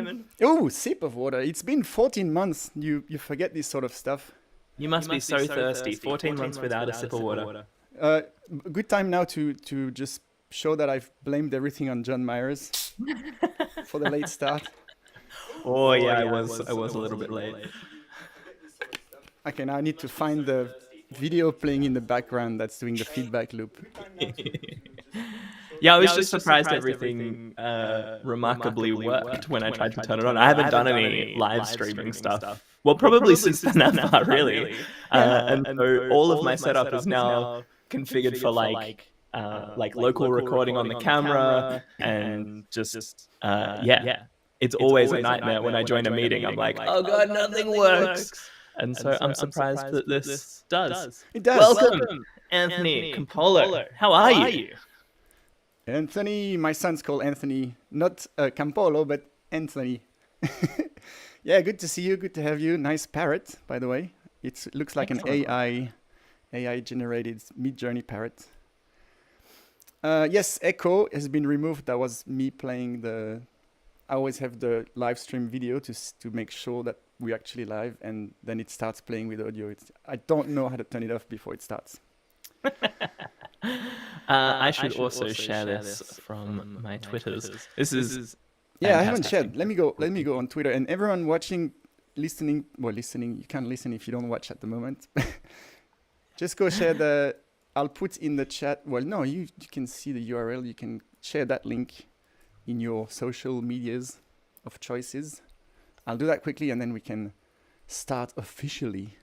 Simon? Oh, sip of water. It's been 14 months. You forget this sort of stuff. You must be so thirsty. 14 months without a sip of water. Good time now to just show that I've blamed everything on John Myers for the late start. Oh yeah, I was a little bit late. Okay, now I need to find the video playing in the background that's doing the feedback loop. Yeah, I was just surprised everything remarkably worked when I tried to turn it on. I haven't done any live streaming stuff. Well, probably since the NavBar, really. And so all of my setup is now configured for like local recording on the camera and just yeah. It's always a nightmare when I join a meeting. I'm like, oh god, nothing works. And so I'm surprised that this does. It does. Welcome, Anthony Campolo. How are you? Anthony, my son's called Anthony, not Campolo, but Anthony. Yeah, good to see you. Good to have you. Nice parrot, by the way. It looks like an AI generated Mid-Journey parrot. Yes, echo has been removed. That was me playing the. I always have the live stream video to make sure that we're actually live, and then it starts playing with audio. I don't know how to turn it off before it starts. I should also share this from my Twitters. This is I haven't shared. Let me go on Twitter, and everyone watching, listening. You can't listen if you don't watch at the moment. Just go share I'll put in the chat. Well, no, you can see the URL. You can share that link in your social medias of choices. I'll do that quickly, and then we can start officially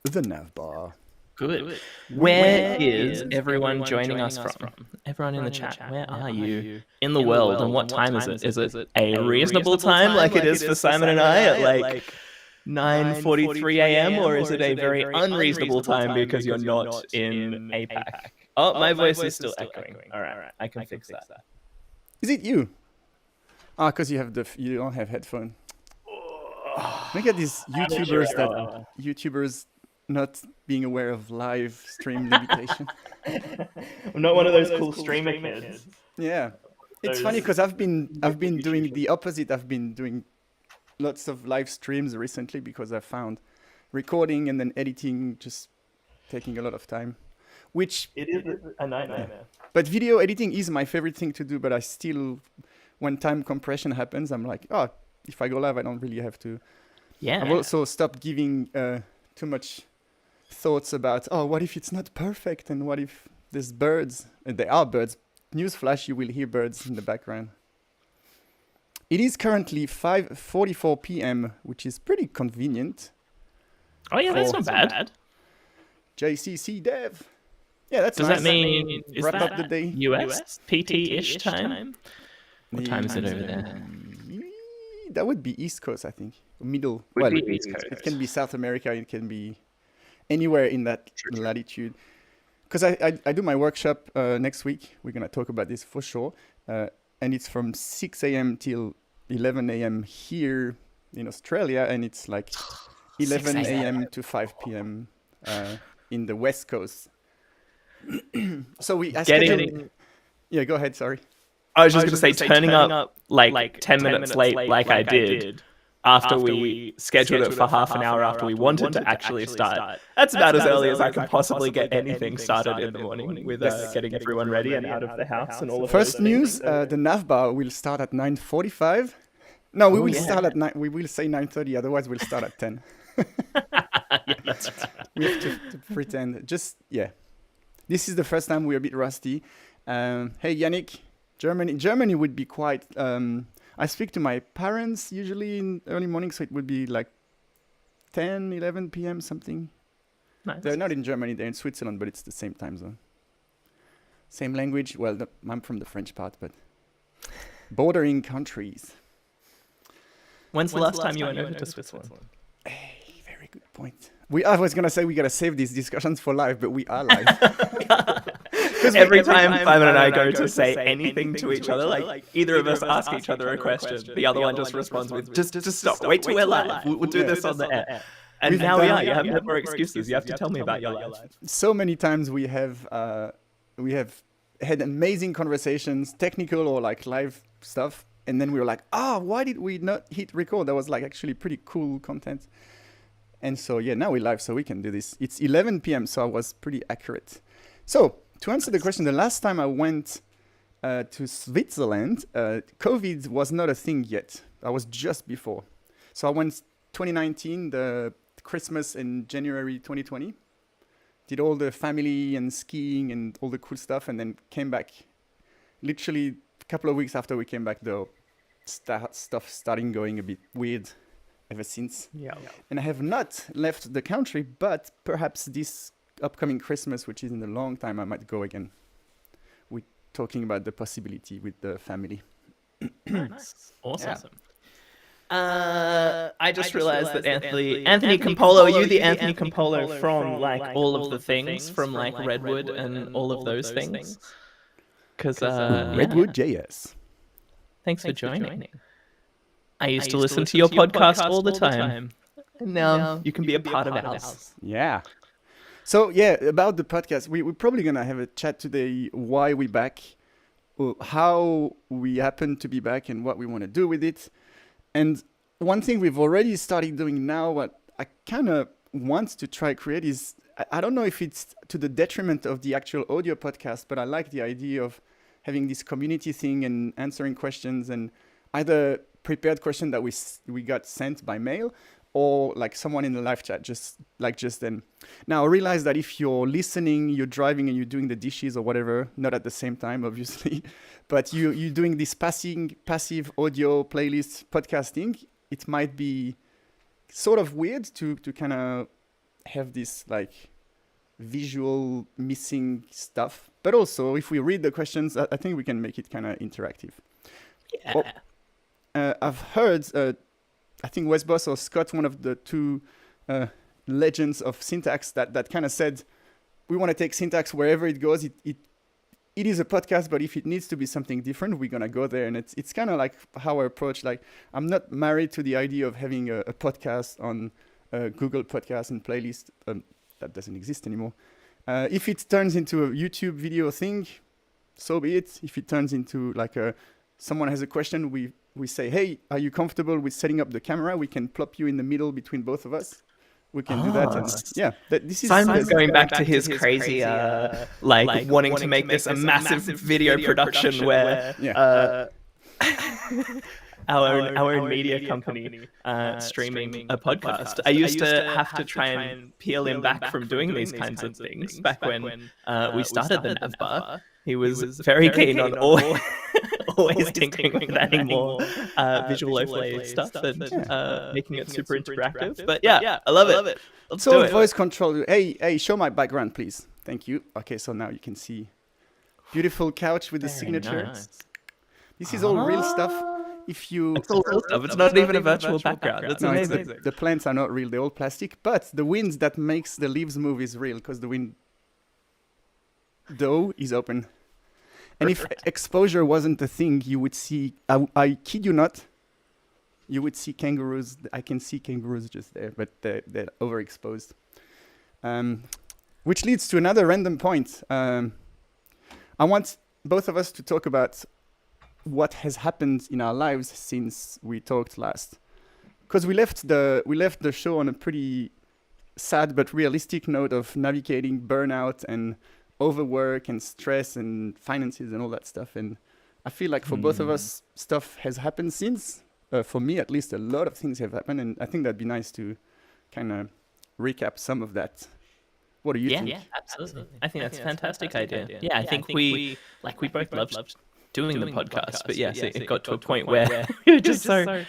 the NavBar. Good. Where is everyone joining us from? Everyone in the chat, where are you in the world, and what time is it? Is it a reasonable time like it is for Simon and I at like 9:43 a.m., or is it a very unreasonable time because you're not in APAC? Oh, my voice is still echoing. All right, I can fix that. Is it you? Because you don't have headphone. Look at these YouTubers not being aware of live stream limitation. I'm not one of those cool streamer kids. Yeah, it's funny because I've been doing the opposite. I've been doing lots of live streams recently because I found recording and then editing just taking a lot of time. Which it is a nightmare. But video editing is my favorite thing to do. But I still, when time compression happens, I'm like, oh, if I go live, I don't really have to. Yeah. I've also stopped giving too much thoughts about, oh, what if it's not perfect, and what if there's birds? And there are birds. Newsflash, you will hear birds in the background. It is currently 5:44 p.m., which is pretty convenient. Oh yeah, that's not bad. JCC Dev. Yeah, that's Does nice. that mean is wrap that up the day? US PT-ish time? What time is it over there? That would be East Coast, I think. Middle. Would be East Coast. It can be South America. It can be anywhere in that latitude. Because I do my workshop next week. We're going to talk about this for sure. And it's from 6 a.m. till 11 a.m. here in Australia. And it's like 11 a.m. to 5 p.m. In the West Coast. So yeah, go ahead. Sorry. I was just going to say turning up like 10 minutes late like I did after we scheduled it for half an hour after we wanted to actually start. That's about as early as I can possibly get anything started in the morning with getting everyone ready and out of the house and all of First news, the NavBar will start at 9:45. No, we will start at 9. We will say 9:30, otherwise we'll start at 10. Yeah, that's right. We have to pretend. This is the first time we're a bit rusty. Hey, Yannick, Germany would be quite... I speak to my parents usually in early morning, so it would be like 10, 11 p.m. something. Nice. They're not in Germany, they're in Switzerland, but it's the same time zone. Same language. Well, I'm from the French part, but bordering countries. When's the last time you went over to Switzerland? Hey, very good point. I was going to say we got to save these discussions for live, but we are live. Every time Simon and I go to say anything to each other, like either of us ask each other a question, the other one just responds with, just stop, wait till we're live. We'll do this on the air. And now we are. You have no more excuses. You have to tell me about your life. So many times we have had amazing conversations, technical or like live stuff, and then we were like, why did we not hit record? That was like actually pretty cool content. And so, yeah, now we're live, so we can do this. It's 11 p.m., so I was pretty accurate. So, to answer the question, the last time I went to Switzerland, COVID was not a thing yet. I was just before. So I went 2019, the Christmas and January 2020. Did all the family and skiing and all the cool stuff, and then came back. Literally a couple of weeks after we came back, though, stuff starting going a bit weird ever since. Yeah. And I have not left the country, but perhaps this upcoming Christmas, which is in a long time, I might go again. We're talking about the possibility with the family. Nice. Awesome. Yeah. I just realized that Anthony Campolo, you the Anthony Campolo from like all of the things from like Redwood and all of those things. Because Redwood JS. Thanks for joining. I used to listen to your podcast all the time. And now you can be a part of ours. Yeah. So, yeah, about the podcast, we're probably going to have a chat today, why we're back, how we happen to be back and what we want to do with it. And one thing we've already started doing now, what I kind of want to try create is, I don't know if it's to the detriment of the actual audio podcast, but I like the idea of having this community thing and answering questions, and either prepared question that we got sent by mail, or like someone in the live chat, just then. Now I realize that if you're listening, you're driving and you're doing the dishes or whatever, not at the same time, obviously, but you're doing this passive audio playlist podcasting, it might be sort of weird to kind of have this like visual missing stuff. But also, if we read the questions, I think we can make it kind of interactive. Yeah. Well, I've heard, I think Wes Boss or Scott, one of the two legends of syntax, that kind of said, we want to take syntax wherever it goes. It is a podcast, but if it needs to be something different, we're going to go there. And it's kind of like how I approach, like, I'm not married to the idea of having a podcast on Google Podcasts and playlist. That doesn't exist anymore. If it turns into a YouTube video thing, so be it. If it turns into like someone has a question, we say, hey, are you comfortable with setting up the camera? We can plop you in the middle between both of us. We can do that. And yeah, this is Simon's going back to his crazy, like wanting to make this a massive video production where our own media company streaming a podcast. I used to have to try and peel him back from doing these kinds of things back when we started the NavBar. He was very keen on always tinkering with adding more visual overlay stuff and making it super interactive. But yeah, I love it. Let's do it. Voice control. Hey, show my background, please. Thank you. Okay, so now you can see beautiful couch with the signature. Nice. This is all real stuff. It's all real stuff. It's not even a virtual background. That's amazing. The plants are not real. They're all plastic. But the wind that makes the leaves move is real, because the wind dough is open. And if exposure wasn't a thing, you would see, I kid you not, you would see kangaroos. I can see kangaroos just there, but they're overexposed. Which leads to another random point. I want both of us to talk about what has happened in our lives since we talked last. Because we left the show on a pretty sad but realistic note of navigating burnout and overwork and stress and finances and all that stuff. And I feel like for both of us, stuff has happened since. For me, at least, a lot of things have happened. And I think that'd be nice to kind of recap some of that. What do you think? Yeah, absolutely. I think that's a fantastic idea. Yeah, I think we both loved doing the podcast, but yes, it got to a point where we were just so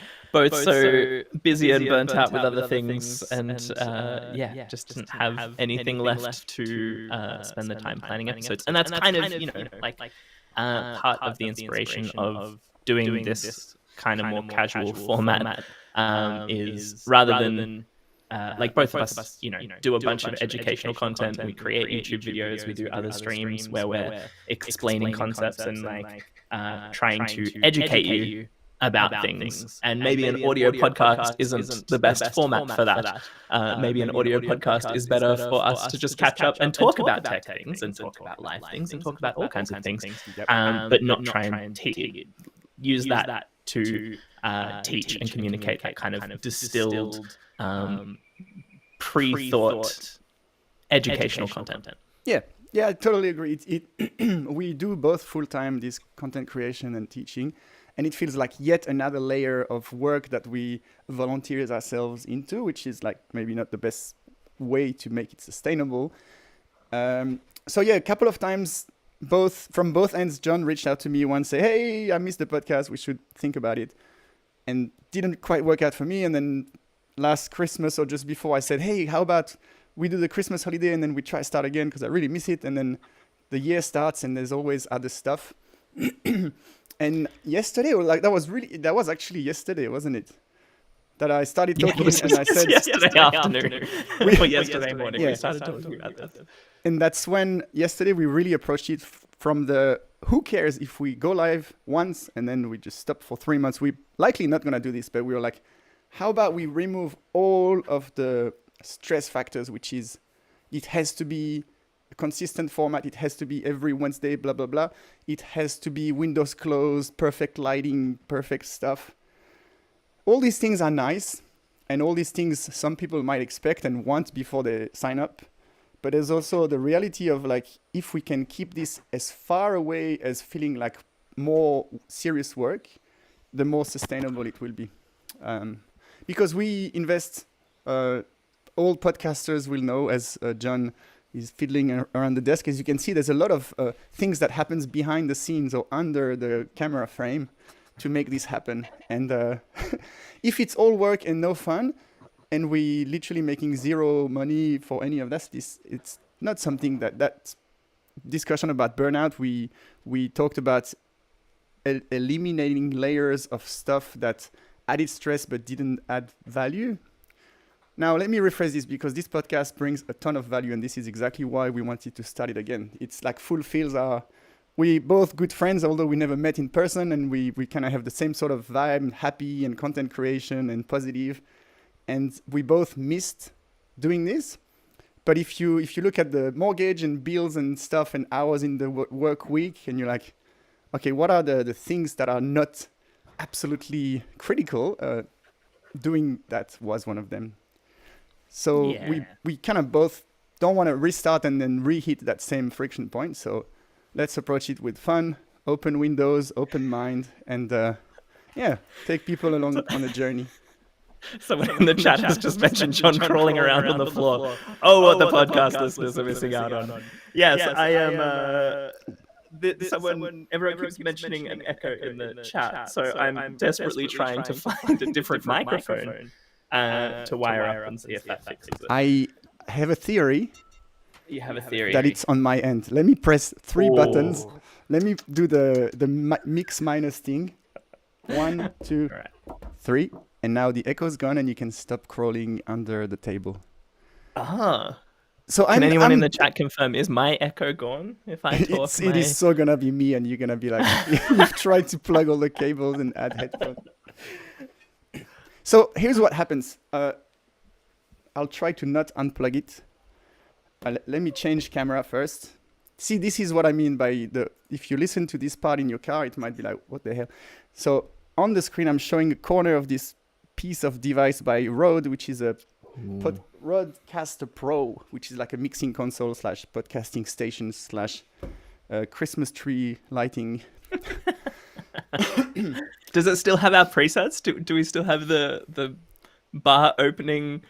busy and burnt out with other things, and just didn't have anything left to spend the time planning episodes. And that's kind of part of the inspiration of doing this kind of more casual format is rather than like both of us, do a bunch of educational content. We create YouTube videos. We do other streams where we're explaining concepts and trying to educate you about things. And maybe an audio podcast isn't the best format for that. Maybe an audio podcast is better for us to just catch up and talk about tech things and talk about life things and talk about all kinds of things, but not try and use that to teach and communicate that kind of distilled, pre-thought educational content. Yeah, I totally agree. We do both full-time this content creation and teaching, and it feels like yet another layer of work that we volunteer ourselves into, which is like maybe not the best way to make it sustainable. So yeah, a couple of times, from both ends, John reached out to me once, say, "Hey, I missed the podcast. We should think about it," and didn't quite work out for me. And then last Christmas or just before, I said, "Hey, how about we do the Christmas holiday and then we try start again because I really miss it." And then the year starts and there's always other stuff. And yesterday, that was actually yesterday, wasn't it? That I started talking and I said yesterday afternoon or yesterday morning we started talking about this. And that's when yesterday we really approached it from the who cares if we go live once and then we just stop for 3 months. We're likely not going to do this, but we were like, how about we remove all of the stress factors, which is it has to be a consistent format, it has to be every Wednesday, blah, blah, blah. It has to be windows closed, perfect lighting, perfect stuff. All these things are nice, and all these things some people might expect and want before they sign up. But there's also the reality of like, if we can keep this as far away as feeling like more serious work, the more sustainable it will be. Because we invest, all podcasters will know, as John is fiddling around the desk, as you can see, there's a lot of things that happens behind the scenes or under the camera frame to make this happen. And if it's all work and no fun, and we literally making zero money for any of that, it's not something that discussion about burnout, we talked about eliminating layers of stuff that added stress but didn't add value. Now, let me rephrase this, because this podcast brings a ton of value, and this is exactly why we wanted to start it again. It's like fulfills we both good friends, although we never met in person, and we kind of have the same sort of vibe, happy and content creation and positive. And we both missed doing this. But if you look at the mortgage and bills and stuff and hours in the work week, and you're like, okay, what are the things that are not absolutely critical? Doing that was one of them. So we kind of both don't want to restart and then reheat that same friction point. So let's approach it with fun, open windows, open mind, and take people along on a journey. Someone in the chat has just mentioned John crawling around on the floor. Oh, what the podcast listeners are missing out on. Yes, I am. Everyone keeps mentioning an echo in the chat, so I'm desperately trying to find a different microphone to wwire up and see if that fixes it. I have a theory. You have a theory that it's on my end. Let me press 3 buttons. Let me do the mix minus thing. 1, 2, 3. And now the echo's gone and you can stop crawling under the table. So can anyone in the chat confirm, is my echo gone if I talk? It is so gonna be me, and you're gonna be like, you've tried to plug all the cables and add headphones. So here's what happens. I'll try to not unplug it. Let me change camera first. See, this is what I mean by if you listen to this part in your car, it might be like, what the hell? So on the screen, I'm showing a corner of this piece of device by Rode, which is a Rodecaster Pro, which is like a mixing console / podcasting station / Christmas tree lighting. Does it still have our presets? Do we still have the bar opening?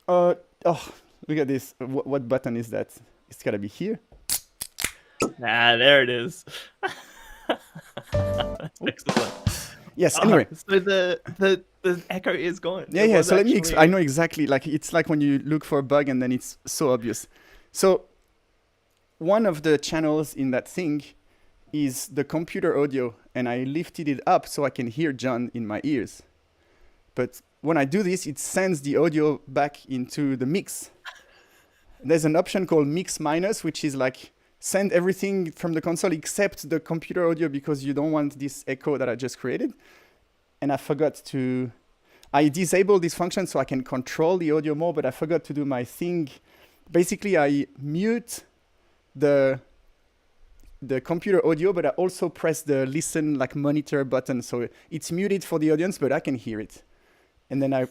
Look at this. What button is that? It's gotta be here. There it is. Excellent. Yes. Anyway, so the echo is gone. Yeah. So let me. I know exactly. Like it's like when you look for a bug and then it's so obvious. So one of the channels in that thing is the computer audio, and I lifted it up so I can hear John in my ears. But when I do this, it sends the audio back into the mix. There's an option called mix minus, which is like send everything from the console except the computer audio, because you don't want this echo that I just created. And I disabled this function so I can control the audio more, but I forgot to do my thing. Basically, I mute the the computer audio, but I also press the listen like monitor button, so it's muted for the audience, but I can hear it. And then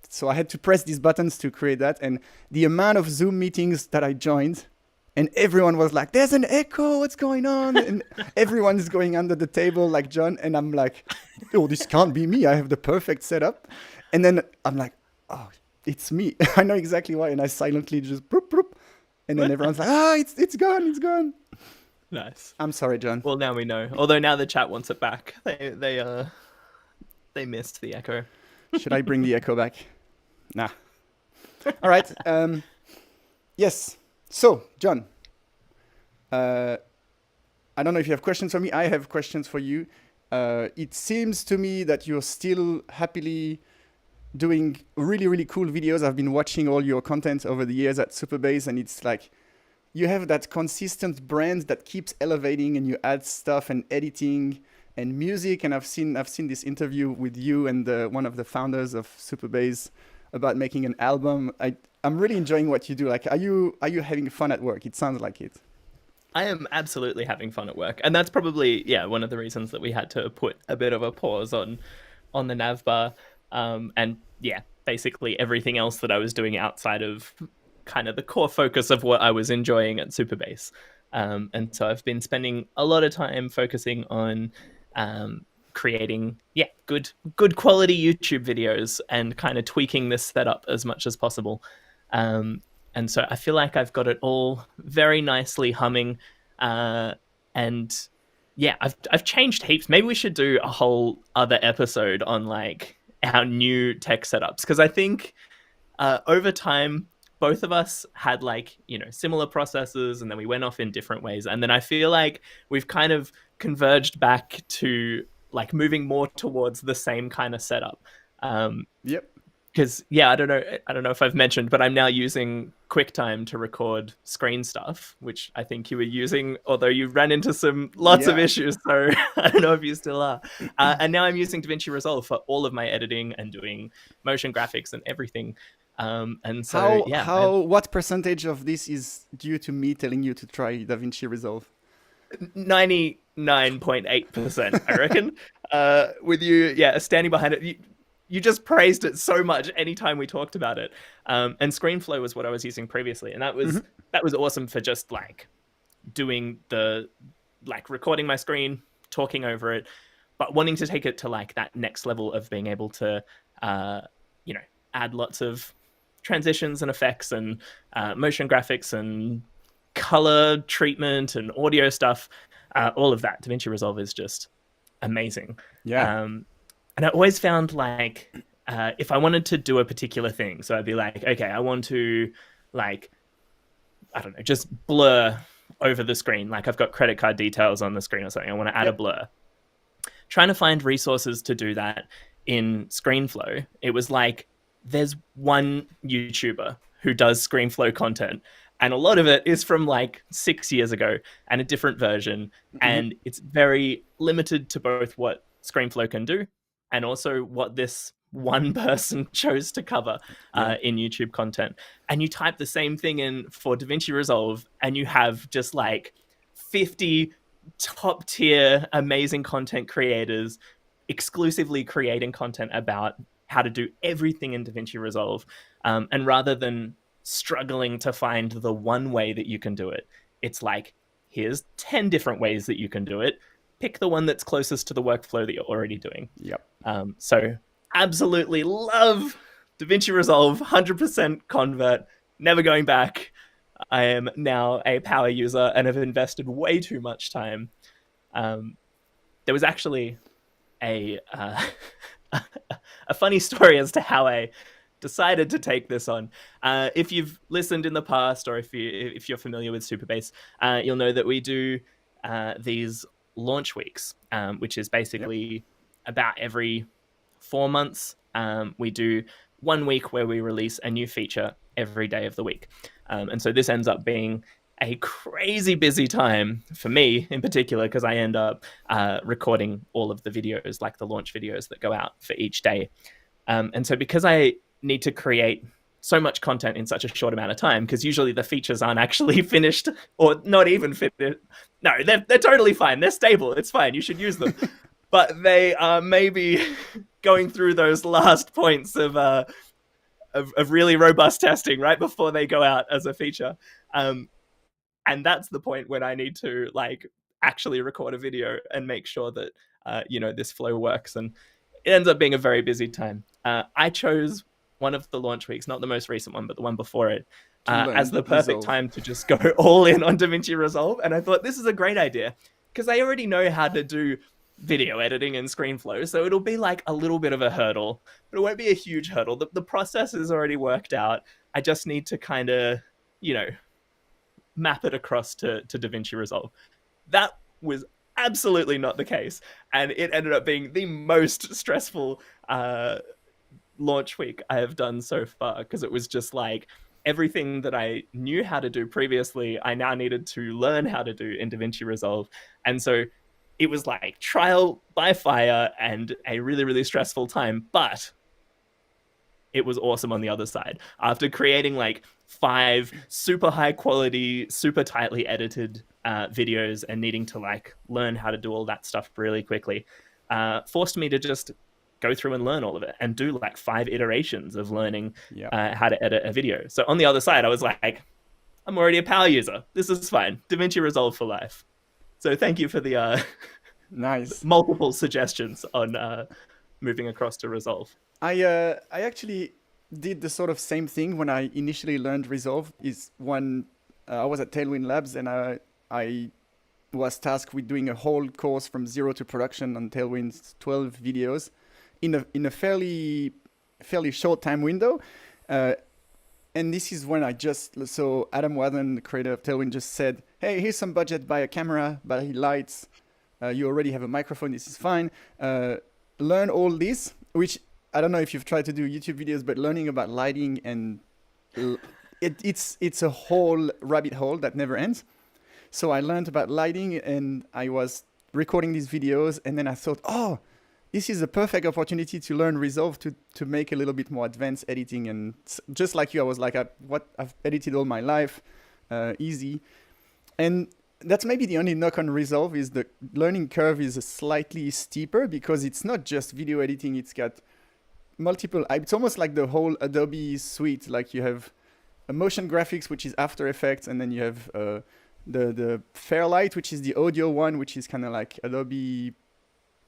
so I had to press these buttons to create that. And the amount of Zoom meetings that I joined, and everyone was like, "There's an echo. What's going on?" And everyone is going under the table like John, and I'm like, "Oh, this can't be me. I have the perfect setup." And then I'm like, "Oh, it's me. I know exactly why." And I silently just broop, broop. And then everyone's like, "Ah, it's gone. It's gone." Nice. I'm sorry, John. Well, now we know. Although now the chat wants it back. They missed the echo. Should I bring the echo back? Nah. All right. Yes. So, John, I don't know if you have questions for me. I have questions for you. It seems to me that you're still happily doing really, really cool videos. I've been watching all your content over the years at Superbase, and it's like you have that consistent brand that keeps elevating, and you add stuff and editing and music. And I've seen this interview with you and one of the founders of Superbase about making an album. I'm really enjoying what you do. Like, are you having fun at work? It sounds like it. I am absolutely having fun at work, and that's probably one of the reasons that we had to put a bit of a pause on the NavBar, and basically everything else that I was doing outside of kind of the core focus of what I was enjoying at Superbase. And so I've been spending a lot of time focusing on creating good quality YouTube videos and kind of tweaking this setup as much as possible. And so I feel like I've got it all very nicely humming. And I've changed heaps. Maybe we should do a whole other episode on like our new tech setups, because I think over time both of us had like, similar processes, and then we went off in different ways. And then I feel like we've kind of converged back to like moving more towards the same kind of setup. Yep. Because I don't know if I've mentioned, but I'm now using QuickTime to record screen stuff, which I think you were using, although you ran into lots of issues. So I don't know if you still are. And now I'm using DaVinci Resolve for all of my editing and doing motion graphics and everything. And so what percentage of this is due to me telling you to try DaVinci Resolve? 99.8%, I reckon. With you, standing behind it. You just praised it so much anytime we talked about it. And ScreenFlow was what I was using previously. And that was awesome for just like doing recording my screen, talking over it, but wanting to take it to like that next level of being able to, add lots of transitions and effects and motion graphics and color treatment and audio stuff. All of that. DaVinci Resolve is just amazing. Yeah. And I always found like, if I wanted to do a particular thing, so I'd be like, okay, I want to like, I don't know, just blur over the screen. Like I've got credit card details on the screen or something. I want to add a blur. Trying to find resources to do that in ScreenFlow, it was like, there's one YouTuber who does ScreenFlow content, and a lot of it is from like 6 years ago and a different version. And it's very limited to both what ScreenFlow can do and also what this one person chose to cover in YouTube content. And you type the same thing in for DaVinci Resolve, and you have just like 50 top tier amazing content creators exclusively creating content about how to do everything in DaVinci Resolve. And rather than struggling to find the one way that you can do it, it's like, here's 10 different ways that you can do it. Pick the one that's closest to the workflow that you're already doing. Yep. So absolutely love DaVinci Resolve, 100% convert, never going back. I am now a power user and have invested way too much time. There was actually a funny story as to how I decided to take this on. If you've listened in the past, or if you're familiar with Superbase, you'll know that we do these launch weeks, which is basically about every 4 months. We do 1 week where we release a new feature every day of the week. And so this ends up being a crazy busy time for me in particular, because I end up recording all of the videos, like the launch videos that go out for each day. And so because I need to create so much content in such a short amount of time, because usually the features aren't actually finished or not even finished. No, they're totally fine. They're stable. It's fine. You should use them. But they are maybe going through those last points of really robust testing right before they go out as a feature. And that's the point when I need to like actually record a video and make sure that this flow works. And it ends up being a very busy time. I chose one of the launch weeks, not the most recent one, but the one before it, as the perfect time to just go all in on DaVinci Resolve. And I thought this is a great idea because I already know how to do video editing and ScreenFlow, so it'll be like a little bit of a hurdle, but it won't be a huge hurdle. The process is already worked out. I just need to kind of, map it across to DaVinci Resolve. That was absolutely not the case, and it ended up being the most stressful launch week I have done so far, because it was just like everything that I knew how to do previously, I now needed to learn how to do in DaVinci Resolve. And so it was like trial by fire and a really, really stressful time, but it was awesome on the other side. After creating like 5 super high quality, super tightly edited videos and needing to like learn how to do all that stuff really quickly, forced me to just go through and learn all of it and do like 5 iterations of learning how to edit a video. So on the other side, I was like, I'm already a power user. This is fine. DaVinci Resolve for life. So thank you for the nice multiple suggestions on moving across to Resolve. I actually did the sort of same thing when I initially learned Resolve. Is when I was at Tailwind Labs and I was tasked with doing a whole course from zero to production on Tailwind's 12 videos in a fairly short time window. And this is when so Adam Wathan, the creator of Tailwind, just said, hey, here's some budget, buy a camera, buy lights. You already have a microphone, this is fine. Learn all this, which I don't know if you've tried to do YouTube videos, but learning about lighting and it's a whole rabbit hole that never ends. So I learned about lighting and I was recording these videos, and then I thought, oh, this is a perfect opportunity to learn Resolve to make a little bit more advanced editing. And just like you, I was like, I've edited all my life, easy. And that's maybe the only knock on Resolve is the learning curve is slightly steeper because it's not just video editing. It's got multiple, it's almost like the whole Adobe suite. Like you have a motion graphics, which is After Effects, and then you have the Fairlight, which is the audio one, which is kind of like Adobe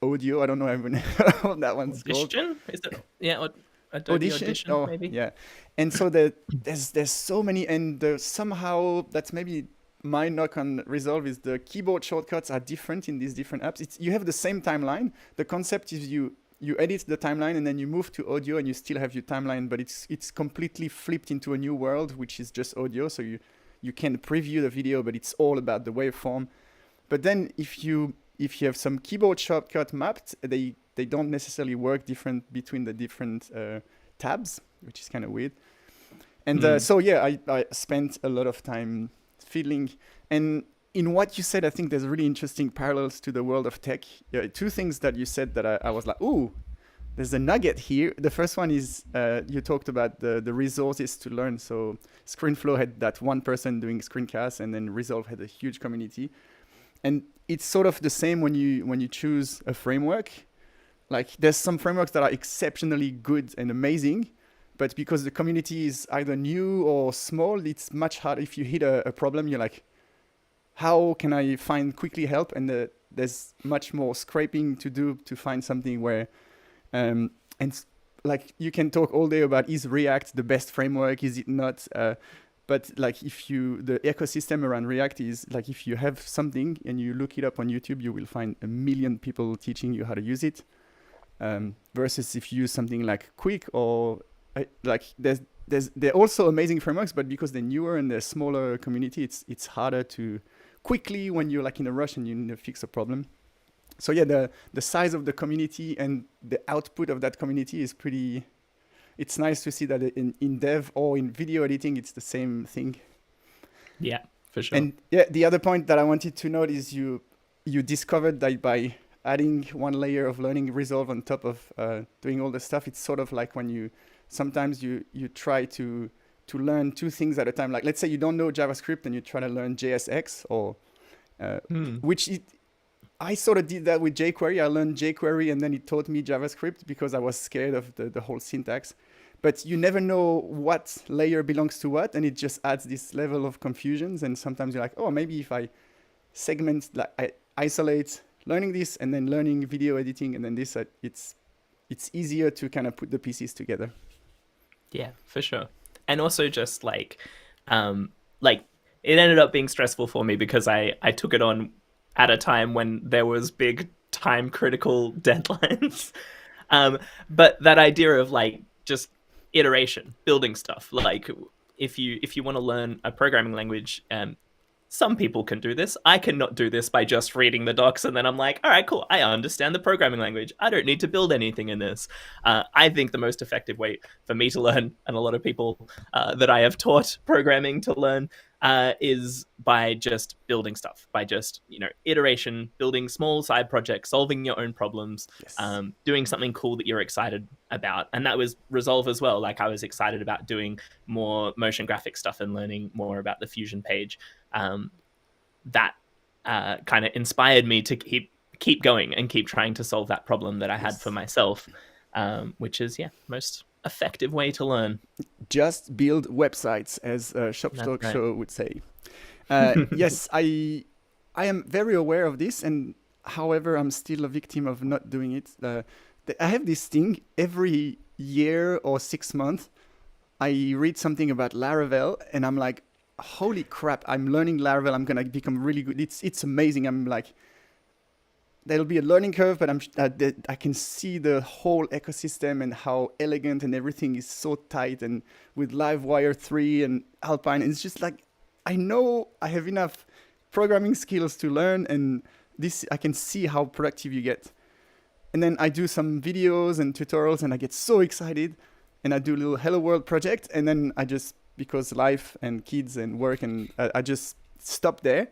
Audio. I don't know even what that one's called. Audition? Is it? Yeah, Adobe Audition oh, maybe. Yeah, and so there's so many, and somehow that's maybe my knock on Resolve is the keyboard shortcuts are different in these different apps. You have the same timeline. The concept is you edit the timeline and then you move to audio and you still have your timeline, but it's completely flipped into a new world, which is just audio. So you can preview the video, but it's all about the waveform. But then if you have some keyboard shortcut mapped, they don't necessarily work different between the different tabs, which is kind of weird. And so yeah, I spent a lot of time fiddling. And in what you said, I think there's really interesting parallels to the world of tech. 2 things that you said that I was like, ooh, there's a nugget here. The first one is you talked about the resources to learn. So ScreenFlow had that one person doing screencasts, and then Resolve had a huge community. And it's sort of the same when you choose a framework. Like there's some frameworks that are exceptionally good and amazing, but because the community is either new or small, it's much harder. If you hit a problem, you're like, how can I find quickly help? And there's much more scraping to do to find something where, and like you can talk all day about, is React the best framework? Is it not? But like the ecosystem around React is like, if you have something and you look it up on YouTube, you will find a million people teaching you how to use it. Versus if you use something like Quick or they're also amazing frameworks, but because they're newer and they're smaller community, it's harder to quickly when you're like in a rush and you need to fix a problem. So yeah, the size of the community and the output of that community is pretty. It's nice to see that in dev or in video editing, it's the same thing. Yeah, for sure. And yeah, the other point that I wanted to note is you discovered that by adding one layer of learning resolve on top of doing all the stuff. It's sort of like when you sometimes you try to learn two things at a time. Like let's say you don't know JavaScript and you try to learn JSX or which I sort of did that with jQuery. I learned jQuery and then it taught me JavaScript because I was scared of the whole syntax. But you never know what layer belongs to what, and it just adds this level of confusions. And sometimes you're like, oh, maybe if I segment, like I isolate learning this and then learning video editing and then this, it's easier to kind of put the pieces together. Yeah, for sure. And also just like it ended up being stressful for me because I took it on at a time when there was big time critical deadlines. But that idea of like just iteration, building stuff, like if you want to learn a programming language, some people can do this. I cannot do this by just reading the docs and then I'm like, all right, cool. I understand the programming language. I don't need to build anything in this. I think the most effective way for me to learn, and a lot of people that I have taught programming to learn, is by just building stuff, by just, iteration, building small side projects, solving your own problems, Yes. doing something cool that you're excited about. And that was Resolve as well. Like I was excited about doing more motion graphic stuff and learning more about the Fusion page. That kind of inspired me to keep going and keep trying to solve that problem that I had for myself, which is, most effective way to learn. Just build websites, as Shop Talk right. Show would say. Yes, I am very aware of this, and however, I'm still a victim of not doing it. I have this thing every year or 6 months. I read something about Laravel, and I'm like, holy crap! I'm learning Laravel. I'm gonna become really good. It's amazing. I'm like, there'll be a learning curve, but I can see the whole ecosystem and how elegant and everything is so tight, and with Livewire 3 and Alpine, it's just like, I know I have enough programming skills to learn, and this I can see how productive you get. And then I do some videos and tutorials, and I get so excited, and I do a little Hello World project, and then I just, because life and kids and work, and I just stop there.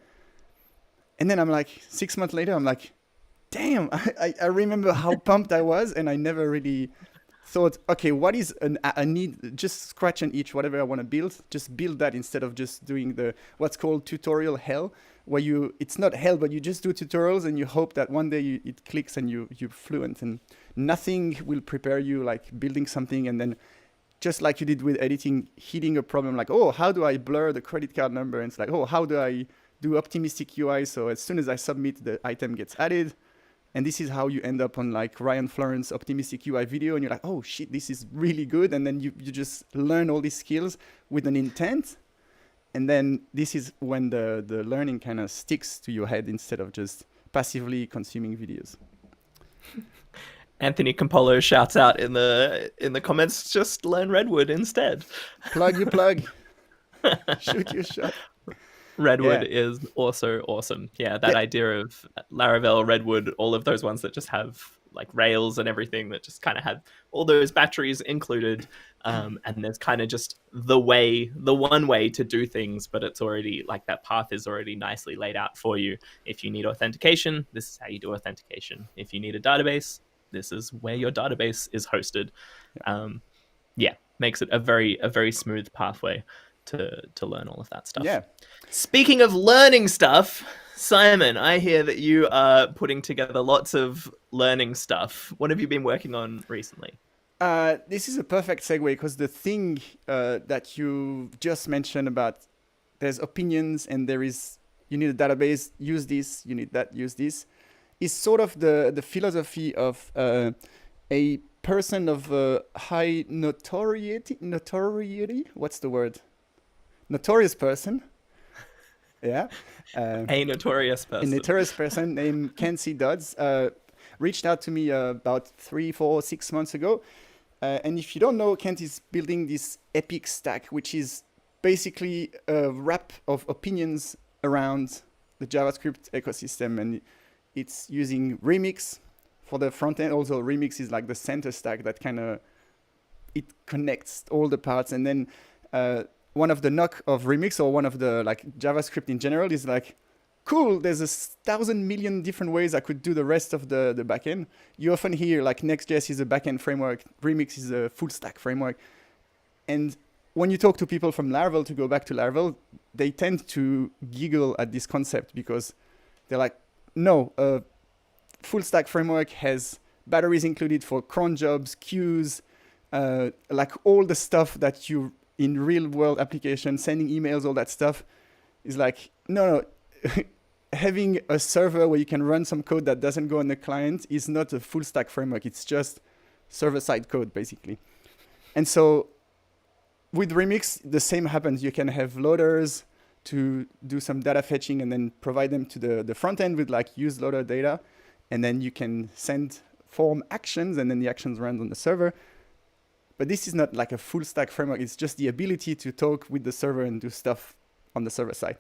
And then I'm like, 6 months later, I'm like, damn, I remember how pumped I was, and I never really thought, okay, what is a need? Just scratch and itch, whatever I want to build, just build that instead of just doing the what's called tutorial hell, where it's not hell, but you just do tutorials and you hope that one day it clicks and you're fluent, and nothing will prepare you like building something and then, just like you did with editing, hitting a problem like, oh, how do I blur the credit card number? And it's like, oh, how do I do optimistic UI? So as soon as I submit, the item gets added. And this is how you end up on like Ryan Florence optimistic UI video. And you're like, oh shit, this is really good. And then you just learn all these skills with an intent. And then this is when the learning kind of sticks to your head instead of just passively consuming videos. Anthony Campolo shouts out in the comments, just learn Redwood instead. Plug your plug. Shoot your shot. Redwood is also awesome. Yeah, that idea of Laravel, Redwood, all of those ones that just have like Rails and everything that just kind of have all those batteries included. And there's kind of just the one way to do things, but it's already like that path is already nicely laid out for you. If you need authentication, this is how you do authentication. If you need a database, this is where your database is hosted. Makes it a very smooth pathway to learn all of that stuff. Yeah. Speaking of learning stuff, Simon, I hear that you are putting together lots of learning stuff. What have you been working on recently? This is a perfect segue because the thing that you just mentioned about there's opinions and you need a database, use this, you need that, use this, is sort of the philosophy of a person of high notoriety. What's the word? Notorious person. Yeah. A notorious person. A notorious person named Kenzie Dodds reached out to me about 3, 4, 6 months ago. And if you don't know, Kent is building this epic stack, which is basically a wrap of opinions around the JavaScript ecosystem. And it's using Remix for the front end. Also, Remix is like the center stack that kind of, it connects all the parts. And then one of the knock of Remix, or one of the like JavaScript in general, is like cool, there's 1,000 million different ways I could do the rest of the backend. You often hear like Next.js is a backend framework, Remix is a full stack framework. And when you talk to people from Laravel, to go back to Laravel, they tend to giggle at this concept because they're like, no, full stack framework has batteries included for cron jobs, queues, like all the stuff that you in real world applications, sending emails, all that stuff is like, no. Having a server where you can run some code that doesn't go on the client is not a full stack framework. It's just server-side code, basically. And so with Remix, the same happens. You can have loaders to do some data fetching and then provide them to the front end with like use loader data. And then you can send form actions and then the actions run on the server. But this is not like a full stack framework. It's just the ability to talk with the server and do stuff on the server side.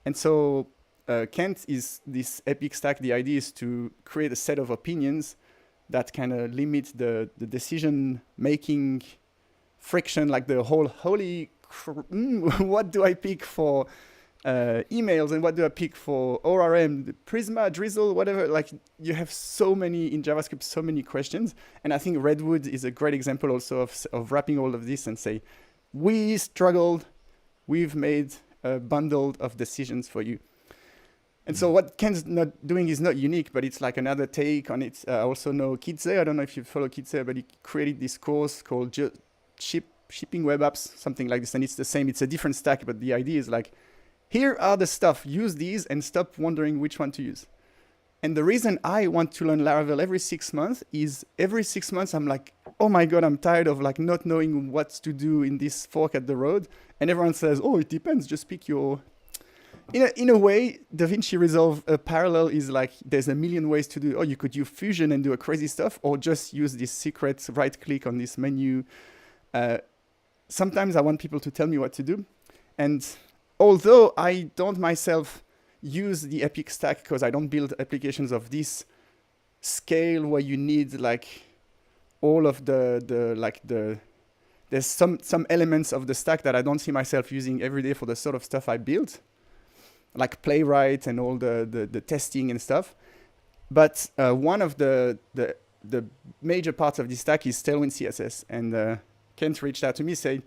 And so Kent is this epic stack. The idea is to create a set of opinions that kind of limit the decision-making friction, like the whole what do I pick for emails and what do I pick for ORM, Prisma, Drizzle, whatever. Like you have so many in JavaScript, so many questions. And I think Redwood is a great example also of wrapping all of this and say, we struggled, we've made a bundle of decisions for you. And so what Ken's not doing is not unique, but it's like another take on it. I also know Kitze. I don't know if you follow Kitze, but he created this course called Shipping Web Apps, something like this. And it's the same. It's a different stack, but the idea is like, here are the stuff. Use these and stop wondering which one to use. And the reason I want to learn Laravel every 6 months is every 6 months I'm like, oh my God, I'm tired of like not knowing what to do in this fork at the road. And everyone says, oh, it depends. Just pick your... In a way, DaVinci Resolve parallel is like there's a million ways to do. Oh, you could use Fusion and do a crazy stuff, or just use this secret right click on this menu. Sometimes I want people to tell me what to do. And although I don't myself use the Epic stack because I don't build applications of this scale where you need like all of there's some elements of the stack that I don't see myself using every day for the sort of stuff I build, like Playwright and all the testing and stuff. But one of the major parts of this stack is Tailwind CSS. And Kent reached out to me, said,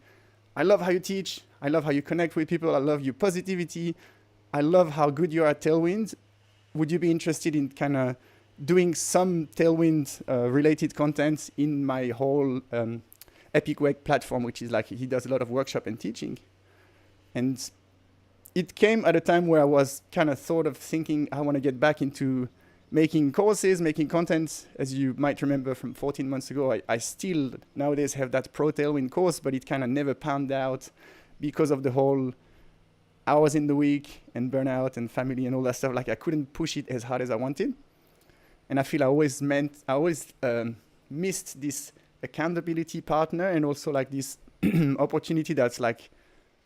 I love how you teach. I love how you connect with people. I love your positivity. I love how good you are at Tailwind. Would you be interested in kind of doing some Tailwind related content in my whole Epic Web platform, which is like he does a lot of workshop and teaching. And it came at a time where I was kind of thought of thinking I want to get back into making courses, making content. As you might remember from 14 months ago, I still nowadays have that Pro Tailwind course, but it kind of never panned out because of the whole hours in the week and burnout and family and all that stuff. Like I couldn't push it as hard as I wanted. And I feel I always missed this accountability partner and also like this opportunity that's like,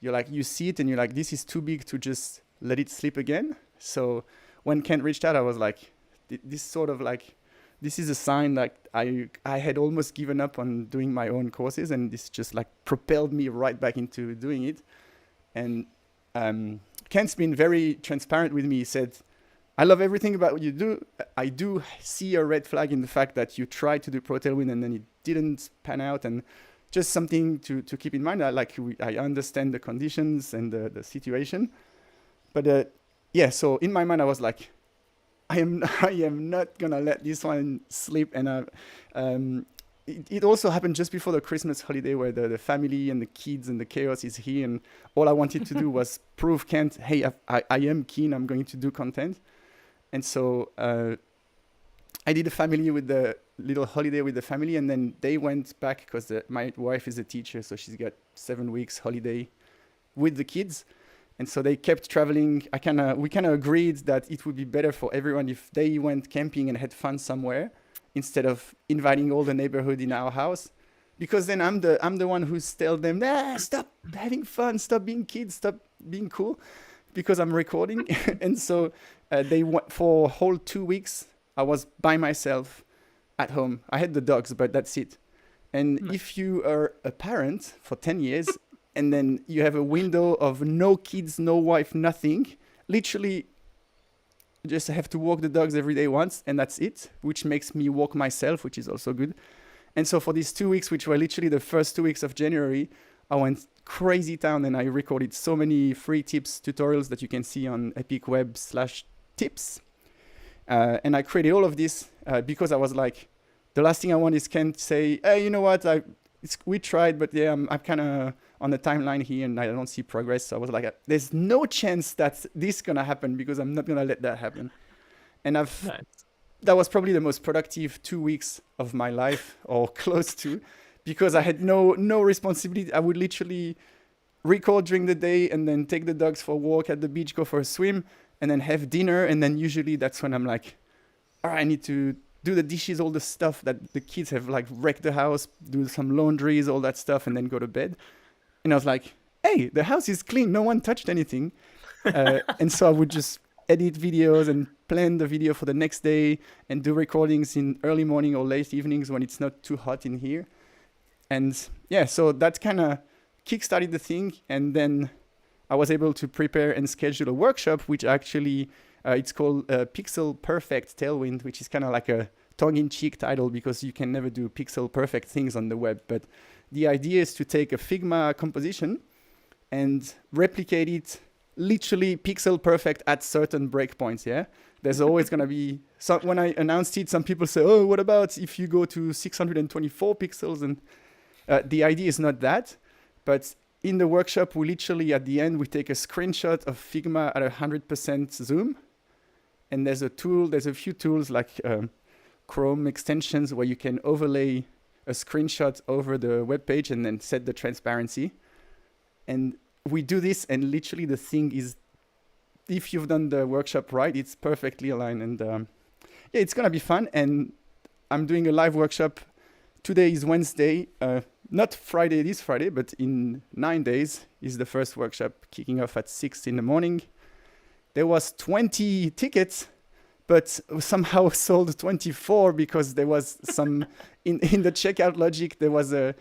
you see it and you're like, this is too big to just let it slip again. So when Kent reached out, I was like, this is a sign that I had almost given up on doing my own courses, and this just like propelled me right back into doing it. And Kent's been very transparent with me. He said, I love everything about what you do. I do see a red flag in the fact that you tried to do Pro Tailwind and then it didn't pan out, and just something to keep in mind. I understand the conditions and the situation. But so in my mind, I was like, I am not going to let this one slip. And it also happened just before the Christmas holiday where the family and the kids and the chaos is here. And all I wanted to do was prove Kent, hey, I am keen. I'm going to do content. And so I did a little holiday with the family, and then they went back because my wife is a teacher, so she's got 7 weeks holiday with the kids. And so they kept traveling. We kind of agreed that it would be better for everyone if they went camping and had fun somewhere instead of inviting all the neighborhood in our house, because then I'm the one who's tell them, stop having fun, stop being kids, stop being cool, because I'm recording. And so they went for a whole 2 weeks. I was by myself at home. I had the dogs, but that's it. And if you are a parent for 10 years and then you have a window of no kids, no wife, nothing, literally just have to walk the dogs every day once, and that's it, which makes me walk myself, which is also good. And so for these 2 weeks, which were literally the first 2 weeks of January, I went crazy town and I recorded so many free tips, tutorials that you can see on epicweb/tips. And I created all of this because I was like, the last thing I want is Kent say, hey, you know what, we tried, but yeah, I'm kind of on the timeline here and I don't see progress. So I was like, there's no chance that this is going to happen because I'm not going to let that happen. And that was probably the most productive 2 weeks of my life, or close to, because I had no responsibility. I would literally record during the day and then take the dogs for a walk at the beach, go for a swim, and then have dinner. And then usually that's when I'm like, all right, I need to do the dishes, all the stuff that the kids have like wrecked the house, do some laundries, all that stuff, and then go to bed. And I was like, hey, the house is clean. No one touched anything. And so I would just edit videos and plan the video for the next day and do recordings in early morning or late evenings when it's not too hot in here. And yeah, so that kind of kickstarted the thing. And then I was able to prepare and schedule a workshop, which actually it's called Pixel Perfect Tailwind, which is kind of like a tongue-in-cheek title because you can never do pixel perfect things on the web. But the idea is to take a Figma composition and replicate it literally pixel perfect at certain breakpoints. Yeah, there's always going to be some. When I announced it, some people say, oh, what about if you go to 624 pixels? And the idea is not that, but in the workshop, we literally at the end, we take a screenshot of Figma at 100% zoom. And there's a few tools like Chrome extensions where you can overlay a screenshot over the web page and then set the transparency. And we do this, and literally the thing is, if you've done the workshop right, it's perfectly aligned. And yeah, it's going to be fun. And I'm doing a live workshop. Today is Wednesday, not Friday, this Friday, but in 9 days is the first workshop kicking off at 6 in the morning. There was 20 tickets, but somehow sold 24 because there was some in the checkout logic. There was a